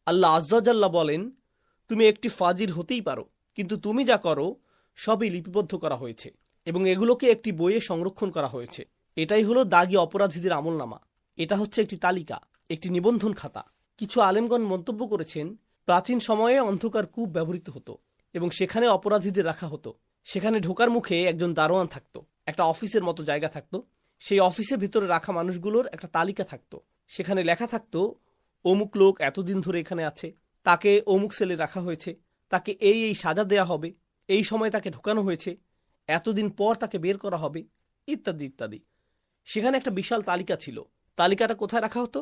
B: আল্লাহ আজ্জাজাল্লাহ বলেন, তুমি একটি ফাজির হতেই পারো, কিন্তু তুমি যা করো সবই লিপিবদ্ধ করা হয়েছে এবং এগুলোকে একটি বইয়ে সংরক্ষণ করা হয়েছে। এটাই হলো দাগী অপরাধীদের আমলনামা। এটা হচ্ছে একটি তালিকা, একটি নিবন্ধন খাতা। কিছু আলেমগণ মন্তব্য করেছেন, প্রাচীন সময়ে অন্ধকার কূপ ব্যবহৃত হতো এবং সেখানে অপরাধীদের রাখা হতো। সেখানে ঢোকার মুখে একজন দারোয়ান থাকতো, একটা অফিসের মতো জায়গা থাকতো। সেই অফিসের ভিতরে রাখা মানুষগুলোর একটা তালিকা থাকতো। সেখানে লেখা থাকতো, অমুক লোক এতদিন ধরে এখানে আছে, তাকে অমুক সেলে রাখা হয়েছে, তাকে এই এই সাজা দেয়া হবে, এই সময় তাকে ঢোকানো হয়েছে, এতদিন পর তাকে বের করা হবে, ইত্যাদি ইত্যাদি। সেখানে একটা বিশাল তালিকা ছিল। তালিকাটা কোথায় রাখা হতো?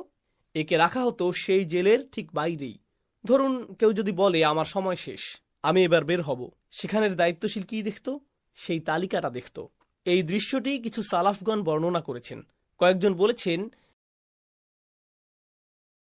B: একে রাখা হতো সেই জেলের ঠিক বাইরেই। ধরুন কেউ যদি বলে আমার সময় শেষ, আমি এবার বের হব, সেখানের দায়িত্বশীল কি দেখত? সেই তালিকাটা দেখত। এই দৃশ্যটি কিছু সালাফগণ বর্ণনা করেছেন। কয়েকজন বলেছেন